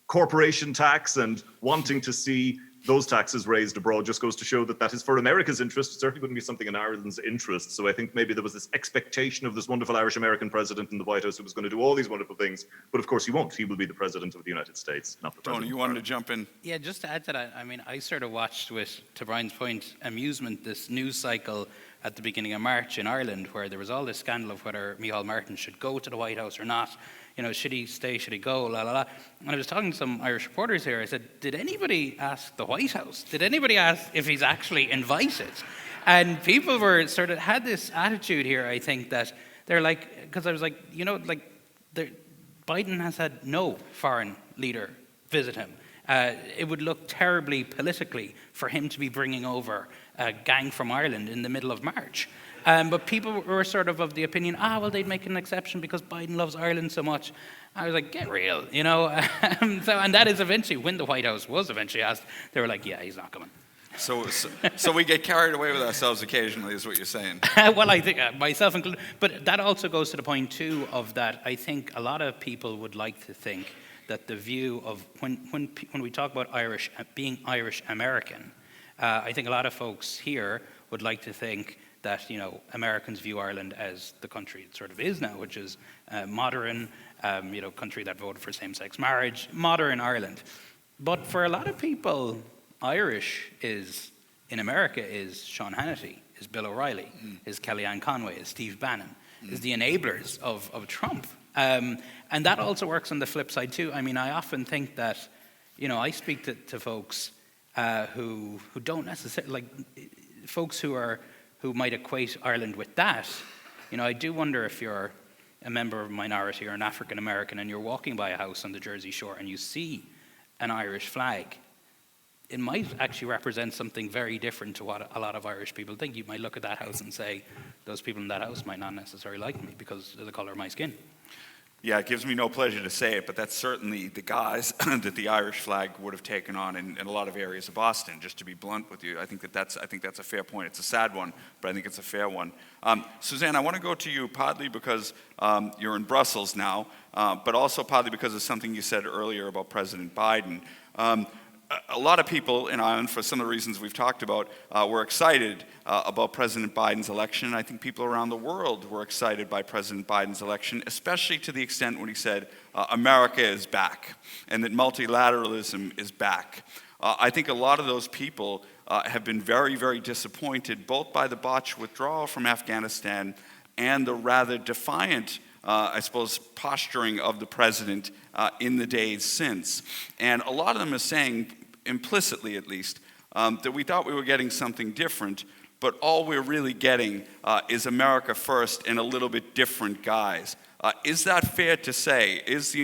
corporation tax and wanting to see those taxes raised abroad just goes to show that that is for America's interest. It certainly wouldn't be something in Ireland's interest. So I think maybe there was this expectation of this wonderful Irish-American president in the White House who was going to do all these wonderful things. But of course he won't. He will be the president of the United States, not the president. Tony, you wanted to jump in? Yeah, just to add to that, I mean, I sort of watched with, to Brian's point, amusement, this news cycle at the beginning of March in Ireland, where there was all this scandal of whether Micheál Martin should go to the White House or not. Should he stay, should he go, la, la, la. And I was talking to some Irish reporters here. I said, did anybody ask the White House? Did anybody ask if he's actually invited? And people were sort of had this attitude here, I think, that they're like, because I was like, Biden has had no foreign leader visit him. It would look terribly politically for him to be bringing over a gang from Ireland in the middle of March. But people were sort of the opinion, well, they'd make an exception because Biden loves Ireland so much. I was like, get real, and that is eventually, when the White House was eventually asked, they were like, yeah, he's not coming. So we get carried away with ourselves occasionally, is what you're saying. Well, I think myself included. But that also goes to the point, too, of that I think a lot of people would like to think that the view of, when we talk about being Irish-American, I think a lot of folks here would like to think that Americans view Ireland as the country it sort of is now, which is modern, country that voted for same-sex marriage, modern Ireland. But for a lot of people, Irish in America is Sean Hannity, is Bill O'Reilly, is Kellyanne Conway, is Steve Bannon, is the enablers of Trump. And that also works on the flip side too. I mean, I often think that, I speak to folks who don't necessarily, like folks who might equate Ireland with that. I do wonder if you're a member of a minority or an African American and you're walking by a house on the Jersey Shore and you see an Irish flag, it might actually represent something very different to what a lot of Irish people think. You might look at that house and say, those people in that house might not necessarily like me because of the color of my skin. Yeah, it gives me no pleasure to say it, but that's certainly the guise that the Irish flag would have taken on in a lot of areas of Boston, just to be blunt with you. I think that's a fair point. It's a sad one, but I think it's a fair one. Suzanne, I want to go to you partly because you're in Brussels now, but also partly because of something you said earlier about President Biden. A lot of people in Ireland, for some of the reasons we've talked about, were excited about President Biden's election. And I think people around the world were excited by President Biden's election, especially to the extent when he said, America is back, and that multilateralism is back. I think a lot of those people have been very, very disappointed, both by the botched withdrawal from Afghanistan and the rather defiant posturing of the president in the days since. And a lot of them are saying, implicitly at least, that we thought we were getting something different, but all we're really getting is America first and a little bit different guys. Is that fair to say? Is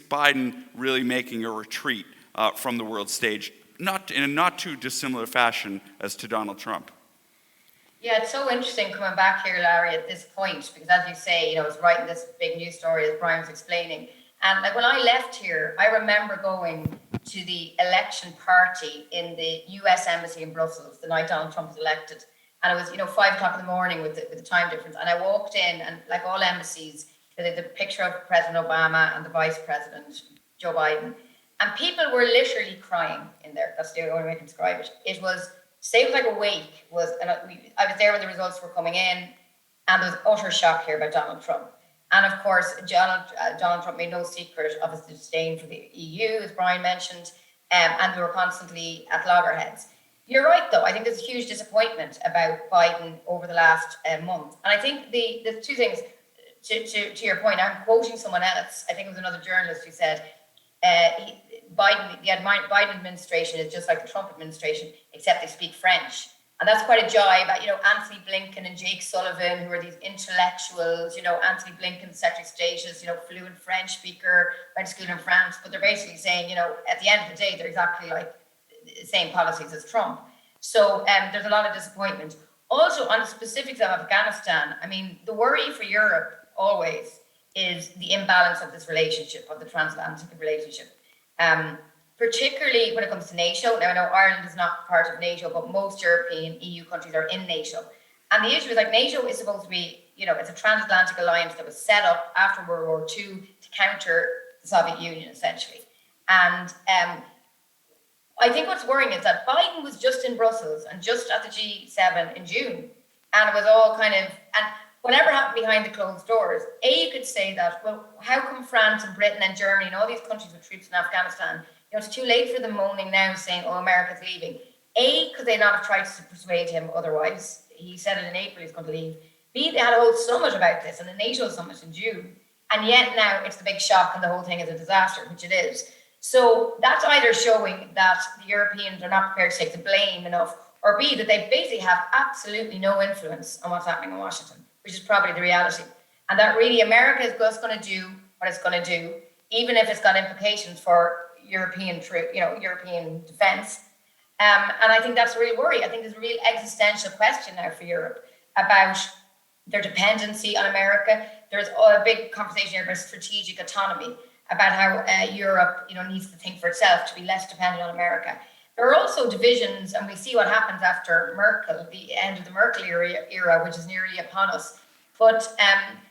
Biden really making a retreat from the world stage, not in a not too dissimilar fashion as to Donald Trump? Yeah, it's so interesting coming back here, Larry, at this point, because as you say, I was writing this big news story as Brian was explaining. And like when I left here, I remember going to the election party in the US Embassy in Brussels the night Donald Trump was elected. And it was, 5 o'clock in the morning with the time difference. And I walked in and like all embassies, the picture of President Obama and the Vice President, Joe Biden. And people were literally crying in there. That's the only way I can describe it. It was, say it was like a week, I was there when the results were coming in, and there was utter shock here about Donald Trump. And of course, Donald Trump made no secret of his disdain for the EU, as Brian mentioned, and they were constantly at loggerheads. You're right, though. I think there's a huge disappointment about Biden over the last month. And I think the two things, to your point, I'm quoting someone else, I think it was another journalist who said, the Biden administration is just like the Trump administration, except they speak French. And that's quite a jibe. Anthony Blinken and Jake Sullivan, who are these intellectuals, Anthony Blinken, Secretary of State, is, fluent French speaker, went to school in France. But they're basically saying, at the end of the day, they're exactly like the same policies as Trump. So there's a lot of disappointment. Also, on the specifics of Afghanistan, I mean, the worry for Europe always is the imbalance of this relationship, of the transatlantic relationship. Particularly when it comes to NATO. Now, I know Ireland is not part of NATO, but most European EU countries are in NATO. And the issue is, like, NATO is supposed to be, you know, it's a transatlantic alliance that was set up after World War II to counter the Soviet Union, essentially. And I think what's worrying is that Biden was just in Brussels and just at the G7 in June. And it was all kind of, and whatever happened behind the closed doors, you could say that, well, how come France and Britain and Germany and all these countries with troops in Afghanistan, you know, it's too late for them moaning now saying, oh, America's leaving. Could they not have tried to persuade him otherwise? He said it in April he's going to leave. B, they had a whole summit about this, and the NATO summit in June. And yet now it's the big shock and the whole thing is a disaster, which it is. So that's either showing that the Europeans are not prepared to take the blame enough, or B, that they basically have absolutely no influence on what's happening in Washington, which is probably the reality. And that really America is just going to do what it's going to do, even if it's got implications for European defense. And I think that's a real worry. I think there's a real existential question now for Europe about their dependency on America. There's a big conversation here about strategic autonomy, about how Europe, you know, needs to think for itself to be less dependent on America. There are also divisions, and we see what happens after Merkel, the end of the Merkel era, which is nearly upon us. But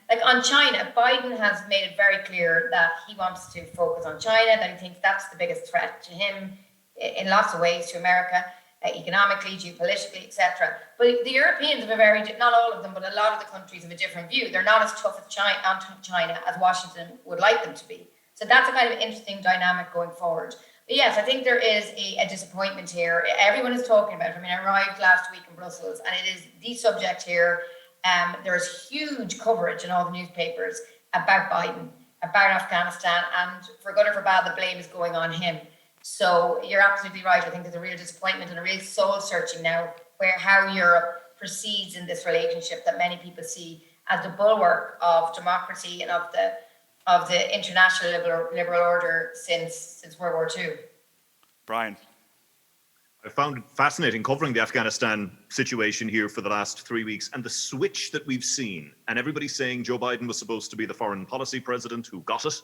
like on China, Biden has made it very clear that he wants to focus on China, that he thinks that's the biggest threat to him in lots of ways, to America, economically, geopolitically, etc. But the Europeans have not all of them, but a lot of the countries have a different view. They're not as tough as China as Washington would like them to be. So that's a kind of interesting dynamic going forward. But yes, I think there is a disappointment here. Everyone is talking about it. I mean, I arrived last week in Brussels, and it is the subject here. There's huge coverage in all the newspapers about Biden, about Afghanistan, and for good or for bad, the blame is going on him. So you're absolutely right. I think there's a real disappointment and a real soul searching now how Europe proceeds in this relationship that many people see as the bulwark of democracy and of the international liberal order since World War II. Brian. I found it fascinating covering the Afghanistan situation here for the last 3 weeks and the switch that we've seen. And everybody's saying Joe Biden was supposed to be the foreign policy president who got it.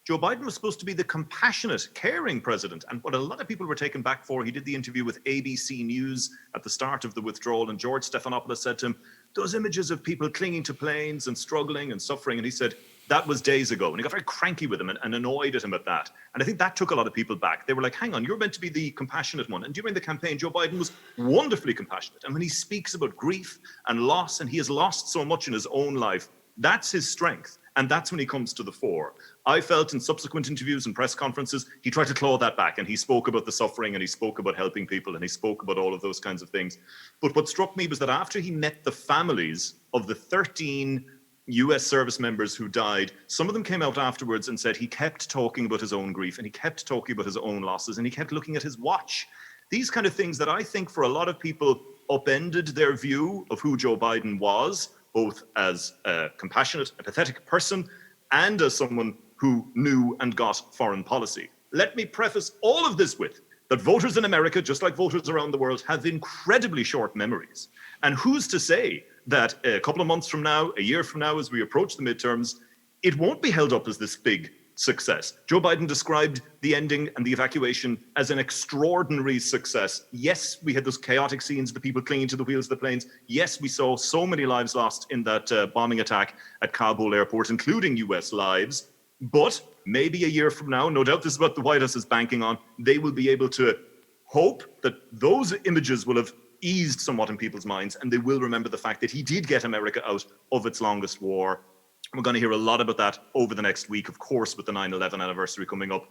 Joe Biden was supposed to be the compassionate, caring president. And what a lot of people were taken back for, he did the interview with ABC News at the start of the withdrawal, and George Stephanopoulos said to him, those images of people clinging to planes and struggling and suffering, and he said, that was days ago. And he got very cranky with him and annoyed at him at that. And I think that took a lot of people back. They were like, hang on, you're meant to be the compassionate one. And during the campaign, Joe Biden was wonderfully compassionate. And when he speaks about grief and loss, and he has lost so much in his own life, that's his strength. And that's when he comes to the fore. I felt in subsequent interviews and press conferences, he tried to claw that back, and he spoke about the suffering, and he spoke about helping people, and he spoke about all of those kinds of things. But what struck me was that after he met the families of the 13 US service members who died, some of them came out afterwards and said he kept talking about his own grief, and he kept talking about his own losses, and he kept looking at his watch. These kind of things that I think for a lot of people upended their view of who Joe Biden was, both as a compassionate, empathetic person and as someone who knew and got foreign policy. Let me preface all of this with that voters in America, just like voters around the world, have incredibly short memories. And who's to say that a couple of months from now, a year from now, as we approach the midterms, it won't be held up as this big success. Joe Biden described the ending and the evacuation as an extraordinary success. Yes, we had those chaotic scenes, the people clinging to the wheels of the planes. Yes, we saw so many lives lost in that bombing attack at Kabul airport, including US lives. But maybe a year from now, no doubt this is what the White House is banking on, they will be able to hope that those images will have eased somewhat in people's minds, and they will remember the fact that he did get America out of its longest war. We're going to hear a lot about that over the next week, of course, with the 9/11 anniversary coming up.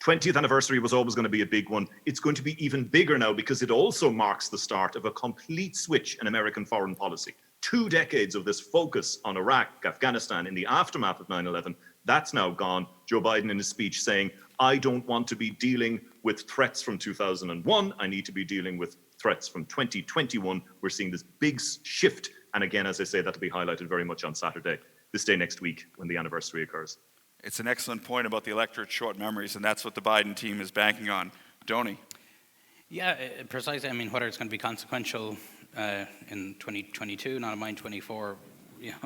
20th anniversary was always going to be a big one. It's going to be even bigger now because it also marks the start of a complete switch in American foreign policy. 2 decades of this focus on Iraq, Afghanistan in the aftermath of 9/11, that's now gone. Joe Biden in his speech saying, I don't want to be dealing with threats from 2001. I need to be dealing with threats from 2021. We're seeing this big shift. And again, as I say, that'll be highlighted very much on Saturday, this day next week when the anniversary occurs. It's an excellent point about the electorate's short memories, and that's what the Biden team is banking on. Donnie. Yeah, precisely. I mean, whether it's going to be consequential in 2022, not in mind 24,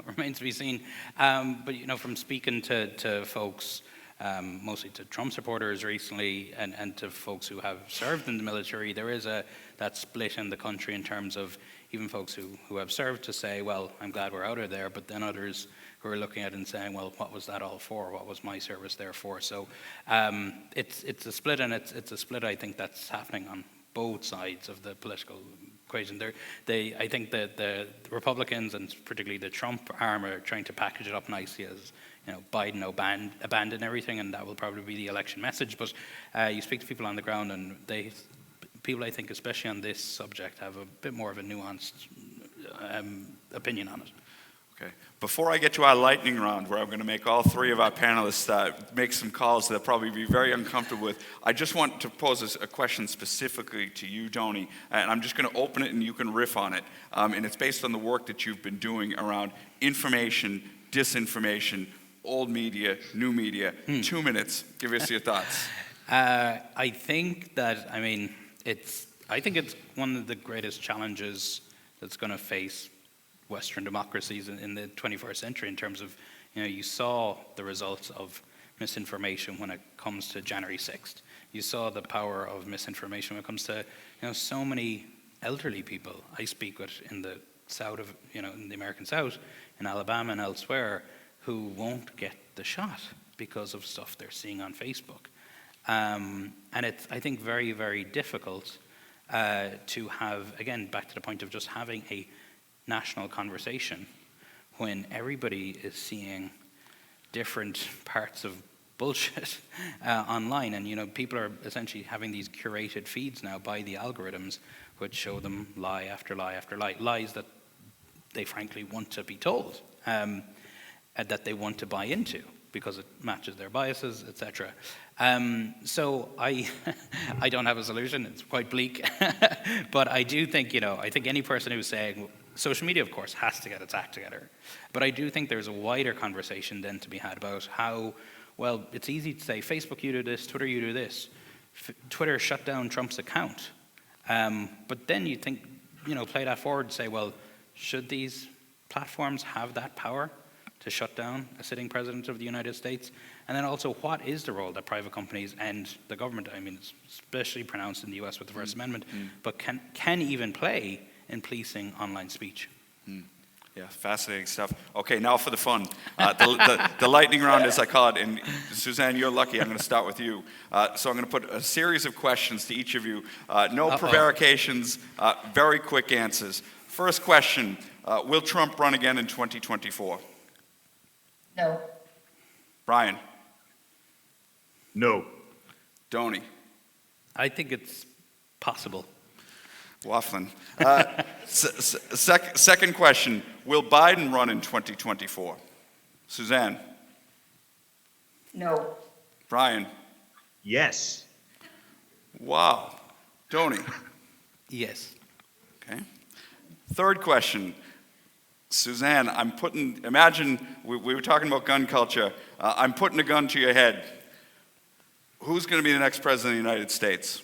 remains to be seen. But from speaking to folks, mostly to Trump supporters recently, and to folks who have served in the military, there is that split in the country in terms of even folks who have served to say, well, I'm glad we're out of there, but then others who are looking at it and saying, well, what was that all for? What was my service there for? So it's a split, and it's a split I think that's happening on both sides of the political equation. I think that the Republicans, and particularly the Trump arm, are trying to package it up nicely as Biden abandoned everything, and that will probably be the election message. But you speak to people on the ground, and people, I think, especially on this subject, have a bit more of a nuanced opinion on it. Okay. Before I get to our lightning round, where I'm going to make all three of our panelists make some calls they'll probably be very uncomfortable with, I just want to pose a question specifically to you, Donnie, and I'm just going to open it and you can riff on it. And it's based on the work that you've been doing around information, disinformation, old media, new media. 2 minutes. Give us your thoughts. I think it's one of the greatest challenges that's going to face Western democracies in the 21st century, in terms of, you saw the results of misinformation when it comes to January 6th. You saw the power of misinformation when it comes to, so many elderly people I speak with in the South of, in the American South, in Alabama and elsewhere, who won't get the shot because of stuff they're seeing on Facebook. And it's, I think, very, very difficult to have, again, back to the point of just having a national conversation when everybody is seeing different parts of bullshit online, and people are essentially having these curated feeds now by the algorithms, which show them lie after lie after lie, lies that they frankly want to be told, that they want to buy into because it matches their biases, etc. So I don't have a solution. It's quite bleak, but I do think I think any person who's saying social media, of course, has to get its act together. But I do think there's a wider conversation then to be had about how, well, it's easy to say, Facebook, you do this, Twitter, you do this. Twitter shut down Trump's account. But then you think, play that forward and say, well, should these platforms have that power to shut down a sitting president of the United States? And then also, what is the role that private companies and the government, it's especially pronounced in the US with the First Amendment, but can even play in policing online speech? Yeah, fascinating stuff. Okay, now for the fun. The lightning round, as I call it, and Suzanne, you're lucky. I'm going to start with you. So I'm going to put a series of questions to each of you. No prevarications, very quick answers. First question, will Trump run again in 2024? No. Brian? No. Donnie? I think it's possible. Waffling. Second question, will Biden run in 2024? Suzanne? No. Brian? Yes. Wow. Donnie? Yes. Okay. Third question, Suzanne, imagine we were talking about gun culture. I'm putting a gun to your head. Who's going to be the next president of the United States?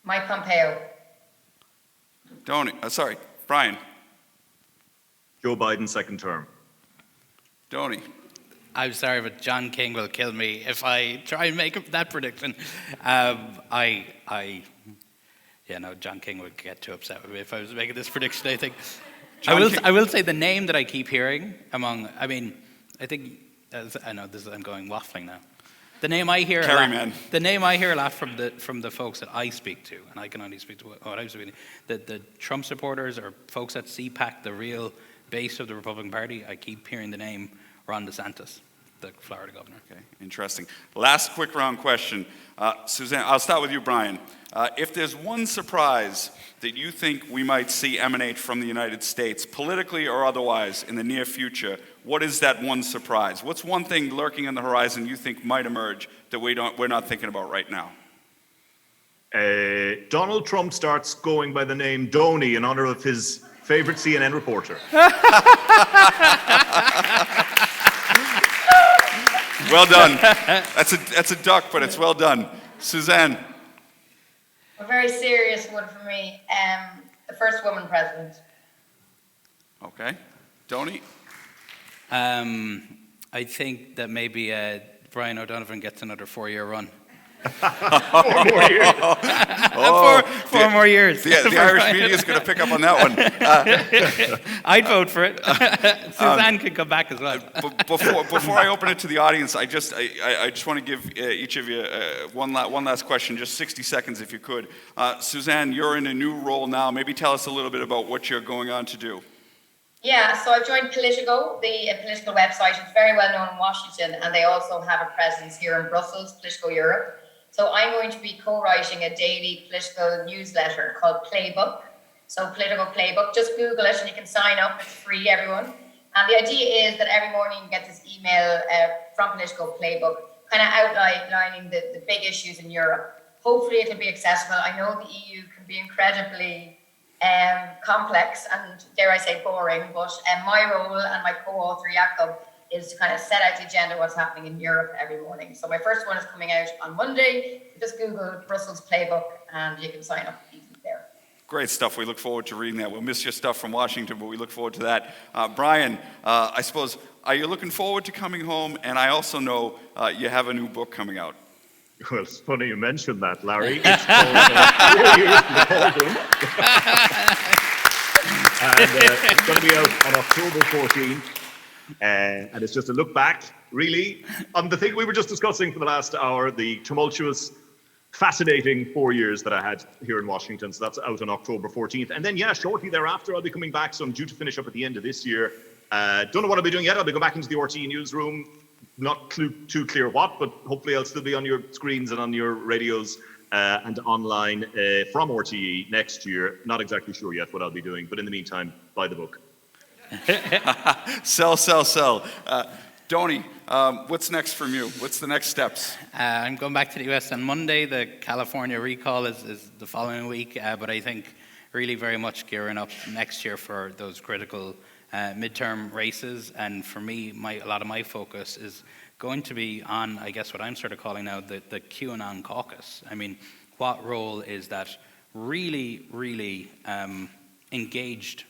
Mike Pompeo. Brian. Joe Biden, second term. Donnie. I'm sorry, but John King will kill me if I try and make that prediction. John King would get too upset with me if I was making this prediction, I think. I will say the name that I keep hearing I'm going waffling now. The name I hear a lot from the folks that I speak to, and I can only speak to what I'm speaking to, the Trump supporters or folks at CPAC, the real base of the Republican Party, I keep hearing the name Ron DeSantis, the Florida governor. Okay, interesting. Last quick round question. Suzanne, I'll start with you, Brian. If there's one surprise that you think we might see emanate from the United States, politically or otherwise, in the near future, what is that one surprise? What's one thing lurking on the horizon you think might emerge that we're not thinking about right now? Donald Trump starts going by the name Donnie in honor of his favorite CNN reporter. Well done. That's a duck, but it's well done. Suzanne. A very serious one for me. The first woman president. Okay. Donnie? I think that maybe Brian O'Donovan gets another 4-year run. 4 more years. Four more years. The Irish media is going to pick up on that one. I'd vote for it. Suzanne could come back as well. Before I open it to the audience, I just want to give each of you one last question, just 60 seconds if you could. Suzanne, you're in a new role now. Maybe tell us a little bit about what you're going on to do. Yeah, so I've joined Politico, the political website. It's very well known in Washington, and they also have a presence here in Brussels, Politico Europe. So I'm going to be co-writing a daily political newsletter called Playbook. So Politico Playbook, just Google it and you can sign up. It's free, everyone. And the idea is that every morning you get this email from Politico Playbook, kind of outlining the big issues in Europe. Hopefully it'll be accessible. I know the EU can be incredibly complex and, dare I say, boring, but my role and my co-author, Jakob, is to kind of set out the agenda, what's happening in Europe every morning. So my first one is coming out on Monday. Just Google Brussels Playbook and you can sign up easily there. Great stuff. We look forward to reading that. We'll miss your stuff from Washington, but we look forward to that. Brian, I suppose, are you looking forward to coming home? And I also know you have a new book coming out. Well, it's funny you mentioned that, Larry. It's called 4 Years in the Ballroom. And it's going to be out on October 14th. And it's just a look back, really, on the thing we were just discussing for the last hour, the tumultuous, fascinating 4 years that I had here in Washington. So that's out on October 14th. And then, shortly thereafter, I'll be coming back. So I'm due to finish up at the end of this year. Don't know what I'll be doing yet. I'll be going back into the RTE newsroom. Not too clear what, but hopefully I'll still be on your screens and on your radios and online from RTE next year. Not exactly sure yet what I'll be doing. But in the meantime, buy the book. Sell. Donnie, what's next from you? What's the next steps? I'm going back to the US on Monday. The California recall is the following week, but I think really very much gearing up next year for those critical midterm races. And for me, a lot of my focus is going to be on, I guess what I'm sort of calling now the QAnon caucus. I mean, what role is that really engaged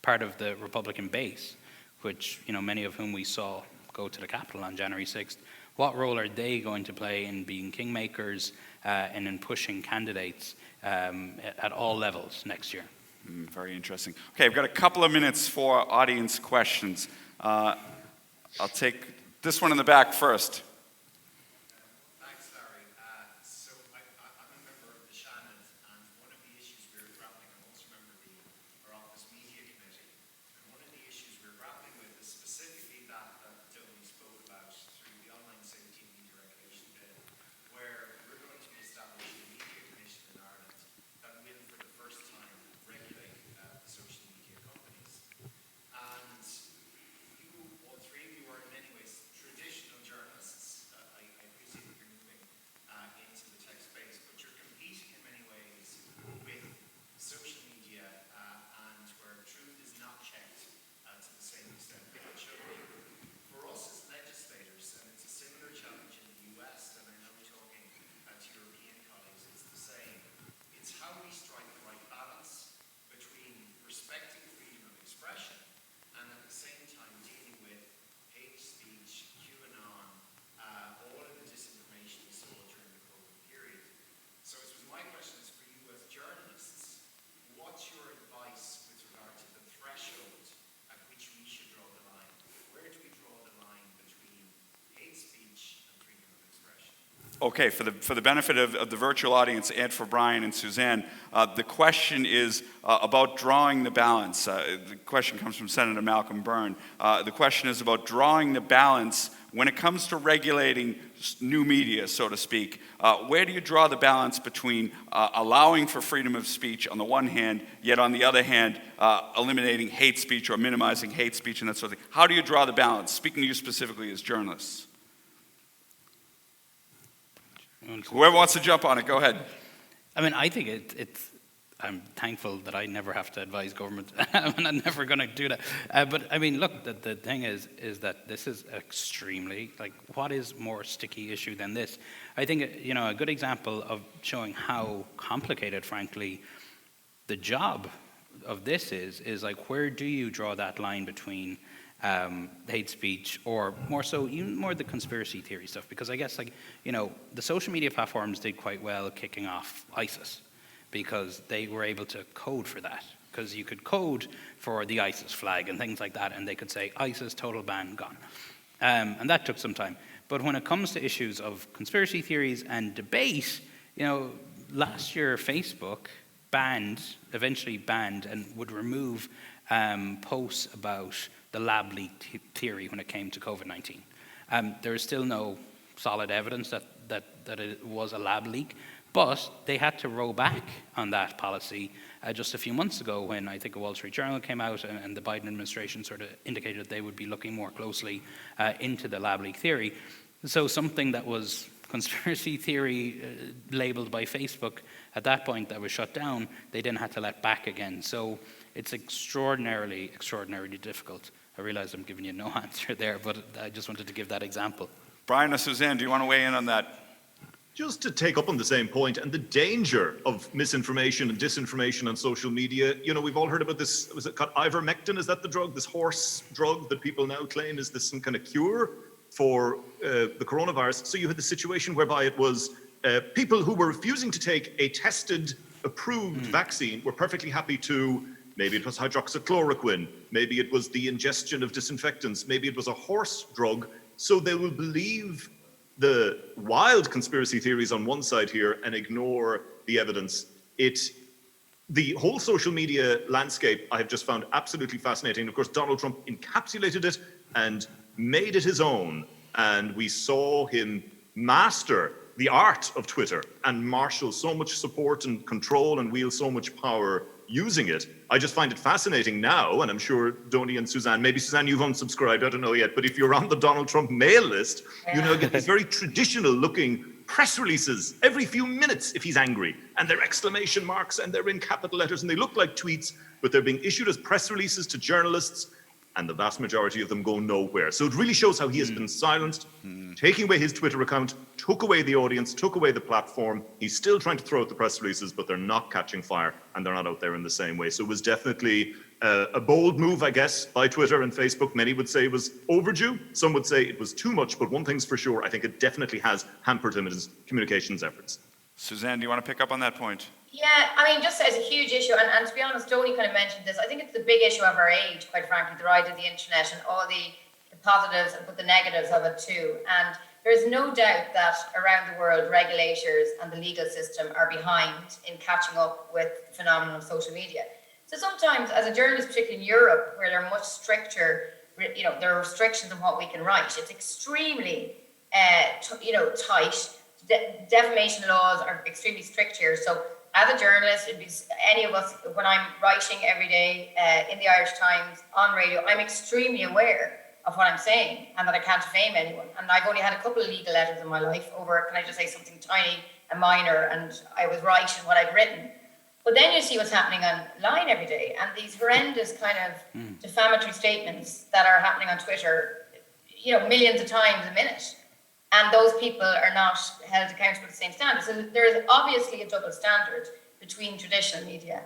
part of the Republican base, which many of whom we saw go to the Capitol on January 6th. What role are they going to play in being kingmakers and in pushing candidates at all levels next year? Very interesting. Okay, I've got a couple of minutes for audience questions. I'll take this one in the back first. Thanks, Larry. So I'm a member of the Shannon, and one of the issues we're grappling, I'm also a member of our office media committee, and one of the issues we're grappling with is specifically that Donnie spoke about through the Online Safety and Media Regulation Bill, where we're going to be establishing a media commission in Ireland that will, for the first time, regulate the social media companies. And you, all three of you, are in many ways traditional journalists. I appreciate that you're moving into the tech space, but you're competing in many ways with social media and where truth is not checked to the same extent that it should be. For us as legislators, and it's a similar challenge in the US, and I know talking to European colleagues, it's the same. It's how we strike the right balance between respecting freedom of expression and at the same time dealing with hate speech, QAnon, all of the disinformation we saw during the COVID period. So I suppose my question is for you as journalists, what's your advice with regard to the threshold at which we should draw the line? Where do we draw the line between hate speech and freedom of expression? Okay, for the benefit of the virtual audience and for Brian and Suzanne, the question is about drawing the balance. The question comes from Senator Malcolm Byrne. The question is about drawing the balance when it comes to regulating new media, so to speak. Where do you draw the balance between allowing for freedom of speech on the one hand, yet on the other hand, eliminating hate speech or minimizing hate speech and that sort of thing? How do you draw the balance? Speaking to you specifically as journalists. Whoever wants to jump on it, go ahead. I mean, I think it's I'm thankful that I never have to advise government. And I'm never going to do that. But I mean, look, the thing is that this is extremely, like, what is more sticky issue than this? I think, a good example of showing how complicated, frankly, the job of this is like, where do you draw that line between hate speech, or more so, even more the conspiracy theory stuff? Because I guess, the social media platforms did quite well kicking off ISIS, because they were able to code for that. Because you could code for the ISIS flag and things like that, and they could say, ISIS, total ban, gone. And that took some time. But when it comes to issues of conspiracy theories and debate, last year Facebook eventually banned and would remove posts about the lab leak theory when it came to COVID-19. There is still no solid evidence that it was a lab leak, but they had to row back on that policy just a few months ago, when I think a Wall Street Journal came out and the Biden administration sort of indicated they would be looking more closely into the lab leak theory. So something that was conspiracy theory labeled by Facebook at that point that was shut down, they then had to let back again. So it's extraordinarily difficult. I realize I'm giving you no answer there, but I just wanted to give that example. Brian or Suzanne, do you want to weigh in on that? Just to take up on the same point and the danger of misinformation and disinformation on social media, we've all heard about this, was it called ivermectin? Is that the drug, this horse drug that people now claim is this some kind of cure for the coronavirus? So you had the situation whereby it was people who were refusing to take a tested, approved vaccine were perfectly happy to, maybe it was hydroxychloroquine, maybe it was the ingestion of disinfectants, maybe it was a horse drug. So they will believe the wild conspiracy theories on one side here and ignore the evidence. The whole social media landscape I have just found absolutely fascinating. Of course, Donald Trump encapsulated it and made it his own. And we saw him master the art of Twitter and marshal so much support and control and wield so much power using it. I just find it fascinating now, and I'm sure Donnie and Suzanne, maybe Suzanne, you've unsubscribed, I don't know yet, but if you're on the Donald Trump mail list, get these very traditional looking press releases every few minutes if he's angry, and they're exclamation marks and they're in capital letters and they look like tweets, but they're being issued as press releases to journalists, and the vast majority of them go nowhere. So it really shows how he has been silenced, taking away his Twitter account, took away the audience, took away the platform. He's still trying to throw out the press releases, but they're not catching fire and they're not out there in the same way. So it was definitely a bold move, I guess, by Twitter and Facebook. Many would say it was overdue. Some would say it was too much, but one thing's for sure, I think it definitely has hampered him in his communications efforts. Suzanne, do you want to pick up on that point? Yeah, I mean, just as a huge issue, and to be honest, Donnie kind of mentioned this, I think it's the big issue of our age, quite frankly, the rise of the internet and all the positives, but the negatives of it too. And there's no doubt that around the world, regulators and the legal system are behind in catching up with the phenomenon of social media. So sometimes, as a journalist, particularly in Europe, where they're much stricter, there are restrictions on what we can write. It's extremely, tight. Defamation laws are extremely strict here. So as a journalist, it'd be any of us, when I'm writing every day in the Irish Times, on radio, I'm extremely aware of what I'm saying and that I can't defame anyone. And I've only had a couple of legal letters in my life over, can I just say something tiny and minor, and I was right in what I'd written. But then you see what's happening online every day, and these horrendous kind of defamatory statements that are happening on Twitter, millions of times a minute. And those people are not held accountable to the same standard. So there is obviously a double standard between traditional media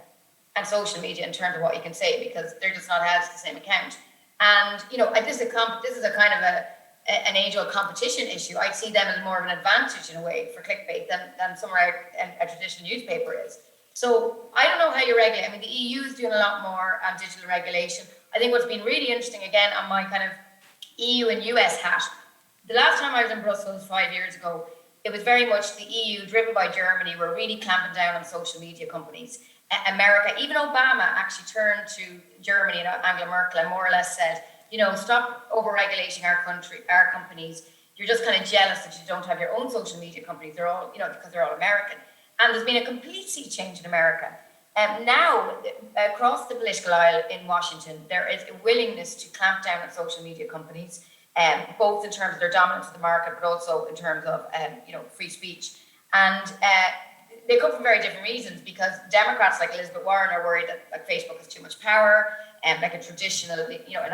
and social media in terms of what you can say, because they're just not held to the same account. And this is a kind of an age-old competition issue. I see them as more of an advantage in a way for clickbait than somewhere a traditional newspaper is. So I don't know how you regulate. I mean, the EU is doing a lot more on digital regulation. I think what's been really interesting, again, on my kind of EU and US hat, the last time I was in Brussels 5 years ago, it was very much the EU, driven by Germany, were really clamping down on social media companies. America, even Obama actually turned to Germany and Angela Merkel and more or less said, stop over-regulating our companies. You're just kind of jealous that you don't have your own social media companies. They're all, because they're all American. And there's been a complete sea change in America. Now, across the political aisle in Washington, there is a willingness to clamp down on social media companies. Both in terms of their dominance of the market, but also in terms of free speech. And they come from very different reasons, because Democrats like Elizabeth Warren are worried that like Facebook has too much power, and like a traditional, an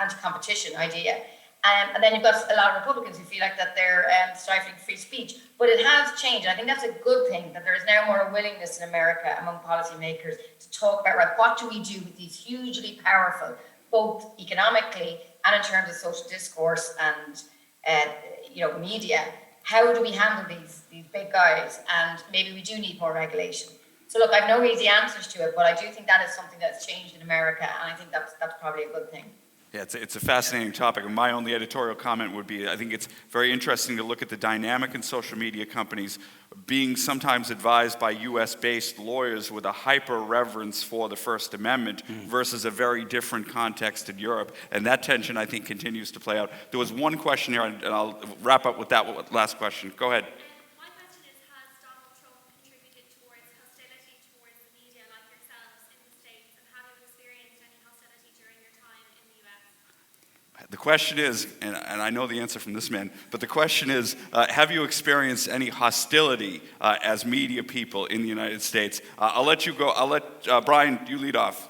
anti-competition idea. And then you've got a lot of Republicans who feel like that they're stifling free speech. But it has changed. I think that's a good thing, that there is now more willingness in America among policymakers to talk about, right, what do we do with these hugely powerful, both economically and in terms of social discourse and media. How do we handle these big guys? And maybe we do need more regulation. So look, I have no easy answers to it, but I do think that is something that's changed in America, and I think that's probably a good thing. Yeah, it's a fascinating topic, and my only editorial comment would be, I think it's very interesting to look at the dynamic in social media companies being sometimes advised by US-based lawyers with a hyper-reverence for the First Amendment versus a very different context in Europe, and that tension, I think, continues to play out. There was one question here, and I'll wrap up with that last question. Go ahead. My question is, has Donald Trump contributed towards hostility towards the media like yourselves in the States, and have you experienced any hostility during your time in the US? The question is, and I know the answer from this man, but the question is, have you experienced any hostility as media people in the United States? I'll let you go. I'll let Brian, you lead off.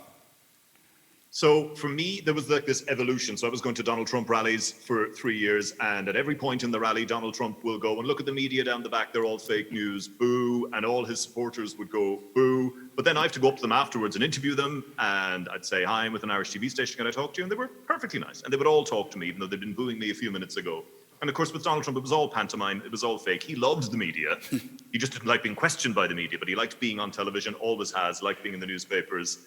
So for me, there was like this evolution. So I was going to Donald Trump rallies for 3 years, and at every point in the rally, Donald Trump will go and look at the media down the back. They're all fake news, boo, and all his supporters would go boo. But then I have to go up to them afterwards and interview them, and I'd say, hi, I'm with an Irish TV station, can I talk to you? And they were perfectly nice, and they would all talk to me, even though they'd been booing me a few minutes ago. And of course, with Donald Trump, it was all pantomime, it was all fake. He loved the media. He just didn't like being questioned by the media, but he liked being on television, always has, liked being in the newspapers.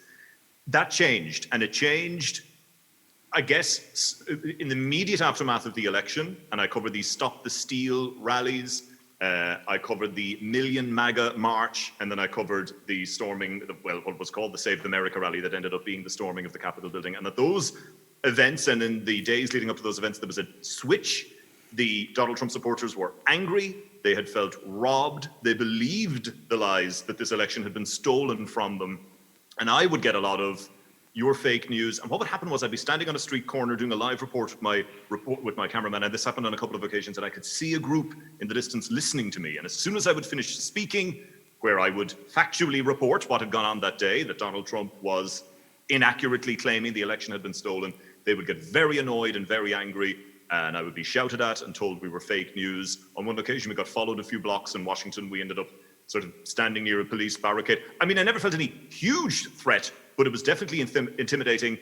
That changed, and it changed, I guess, in the immediate aftermath of the election, and I covered the Stop the Steal rallies, I covered the Million MAGA March, and then I covered the storming, well, what was called the Save America rally that ended up being the storming of the Capitol building. And at those events, and in the days leading up to those events, there was a switch. The Donald Trump supporters were angry, they had felt robbed, they believed the lies that this election had been stolen from them. And I would get a lot of your fake news. And what would happen was I'd be standing on a street corner doing a live report with my cameraman. And this happened on a couple of occasions. And I could see a group in the distance listening to me. And as soon as I would finish speaking, where I would factually report what had gone on that day, that Donald Trump was inaccurately claiming the election had been stolen, they would get very annoyed and very angry. And I would be shouted at and told we were fake news. On one occasion, we got followed a few blocks in Washington. We ended up sort of standing near a police barricade. I mean, I never felt any huge threat, but it was definitely intimidating,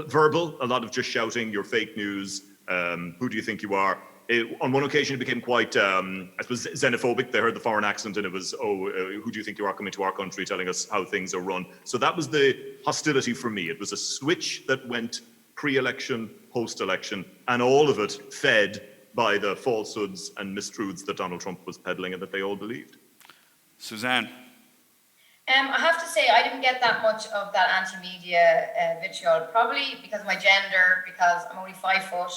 verbal, a lot of just shouting, you're fake news, who do you think you are? On one occasion, it became quite, I suppose, xenophobic. They heard the foreign accent and it was, who do you think you are coming to our country telling us how things are run? So that was the hostility for me. It was a switch that went pre-election, post-election, and all of it fed by the falsehoods and mistruths that Donald Trump was peddling and that they all believed. Suzanne. I have to say, I didn't get that much of that anti-media vitriol, probably because of my gender, because I'm only 5 foot,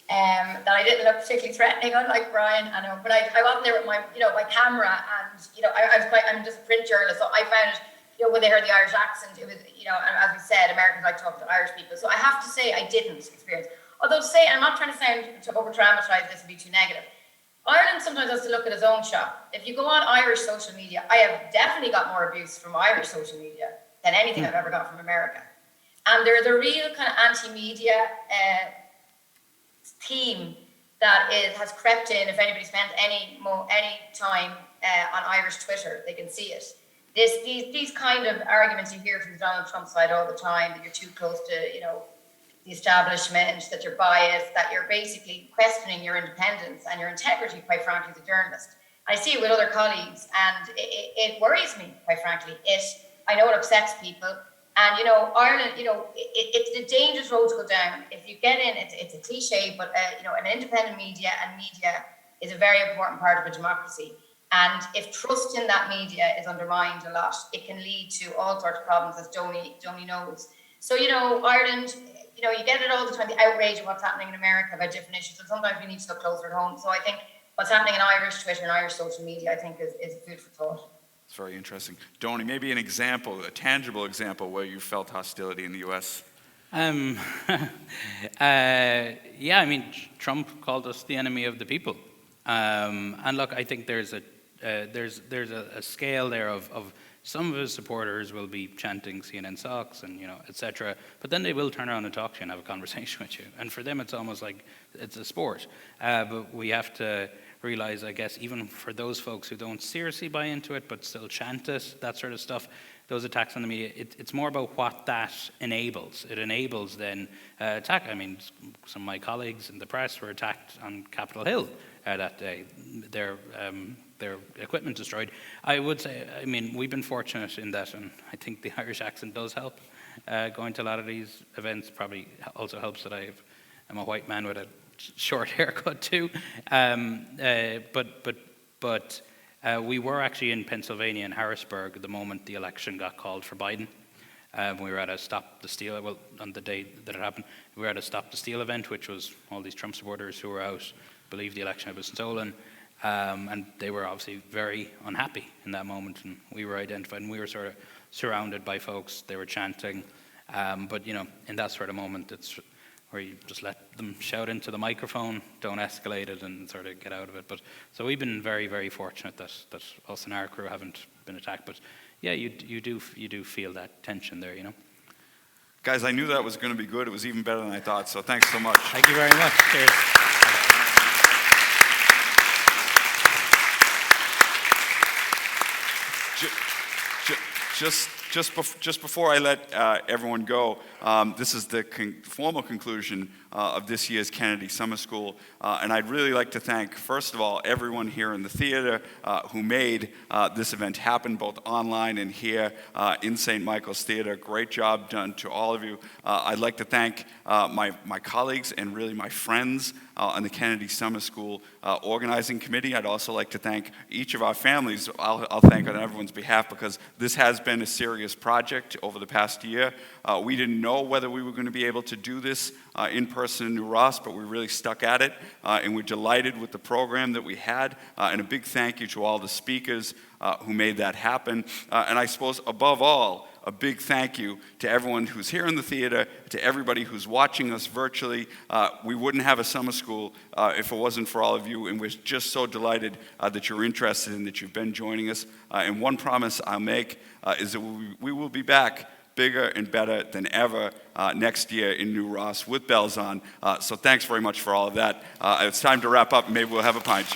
that I didn't look particularly threatening, unlike Brian. I know, but I wasn't there with my camera, and I'm just a print journalist, so I found it, when they heard the Irish accent, it was, and as we said, Americans like talking to Irish people. So I have to say, I didn't experience. Although, I'm not trying to over-dramatize this and be too negative. Ireland sometimes has to look at its own shop. If you go on Irish social media, I have definitely got more abuse from Irish social media than anything I've ever got from America. And there's a real kind of anti-media theme that has crept in. If anybody spends any time on Irish Twitter, they can see it. These kind of arguments you hear from the Donald Trump side all the time, that you're too close to, the establishment, that you're biased, that you're basically questioning your independence and your integrity, quite frankly, as a journalist. I see it with other colleagues, and it worries me, quite frankly. I know it upsets people, and Ireland, it's a dangerous road to go down. If you get in, it's a cliche, but an independent media is a very important part of a democracy. And if trust in that media is undermined a lot, it can lead to all sorts of problems, as Donnie knows. So Ireland. You get it all the time, the outrage of what's happening in America about different issues, and sometimes we need to look closer at home. So I think what's happening in Irish Twitter and Irish social media, I think, is food for thought. It's very interesting. Donnie, maybe an example, a tangible example where you felt hostility in the US? Trump called us the enemy of the people. And look, I think there's there's a scale there of some of his supporters will be chanting CNN sucks and etc. But then they will turn around and talk to you and have a conversation with you. And for them, it's almost like it's a sport. But we have to realize, I guess, even for those folks who don't seriously buy into it but still chant it, that sort of stuff, those attacks on the media, it's more about what that enables. It enables then attack. I mean, some of my colleagues in the press were attacked on Capitol Hill that day. Their equipment destroyed. I would say, I mean, we've been fortunate in that, and I think the Irish accent does help. Going to a lot of these events probably also helps that I'm a white man with a short haircut too. But we were actually in Pennsylvania in Harrisburg the moment the election got called for Biden. We were at a Stop the Steal, well, on the day that it happened, we were at a Stop the Steal event, which was all these Trump supporters who were out, believed the election had been stolen. And they were obviously very unhappy in that moment, and we were identified, and we were sort of surrounded by folks. They were chanting, but in that sort of moment, it's where you just let them shout into the microphone, don't escalate it, and sort of get out of it. But so we've been very, very fortunate that us and our crew haven't been attacked. But yeah, you do feel that tension there, Guys, I knew that was going to be good. It was even better than I thought. So thanks so much. Thank you very much. Cheers. Just before I let everyone go, this is the formal conclusion of this year's Kennedy Summer School, and I'd really like to thank, first of all, everyone here in the theater who made this event happen, both online and here in St. Michael's Theater. Great job done to all of you. I'd like to thank my colleagues and really my friends on the Kennedy Summer School organizing committee. I'd also like to thank each of our families. I'll thank on everyone's behalf, because this has been a serious project over the past year. We didn't know whether we were going to be able to do this in person in New Ross, but we really stuck at it, and we're delighted with the program that we had, and a big thank you to all the speakers who made that happen, and I suppose above all, a big thank you to everyone who's here in the theater, to everybody who's watching us virtually. We wouldn't have a summer school if it wasn't for all of you, and we're just so delighted that you're interested and that you've been joining us. And one promise I'll make is that we will be back bigger and better than ever next year in New Ross with bells on. So thanks very much for all of that. It's time to wrap up, and maybe we'll have a pint.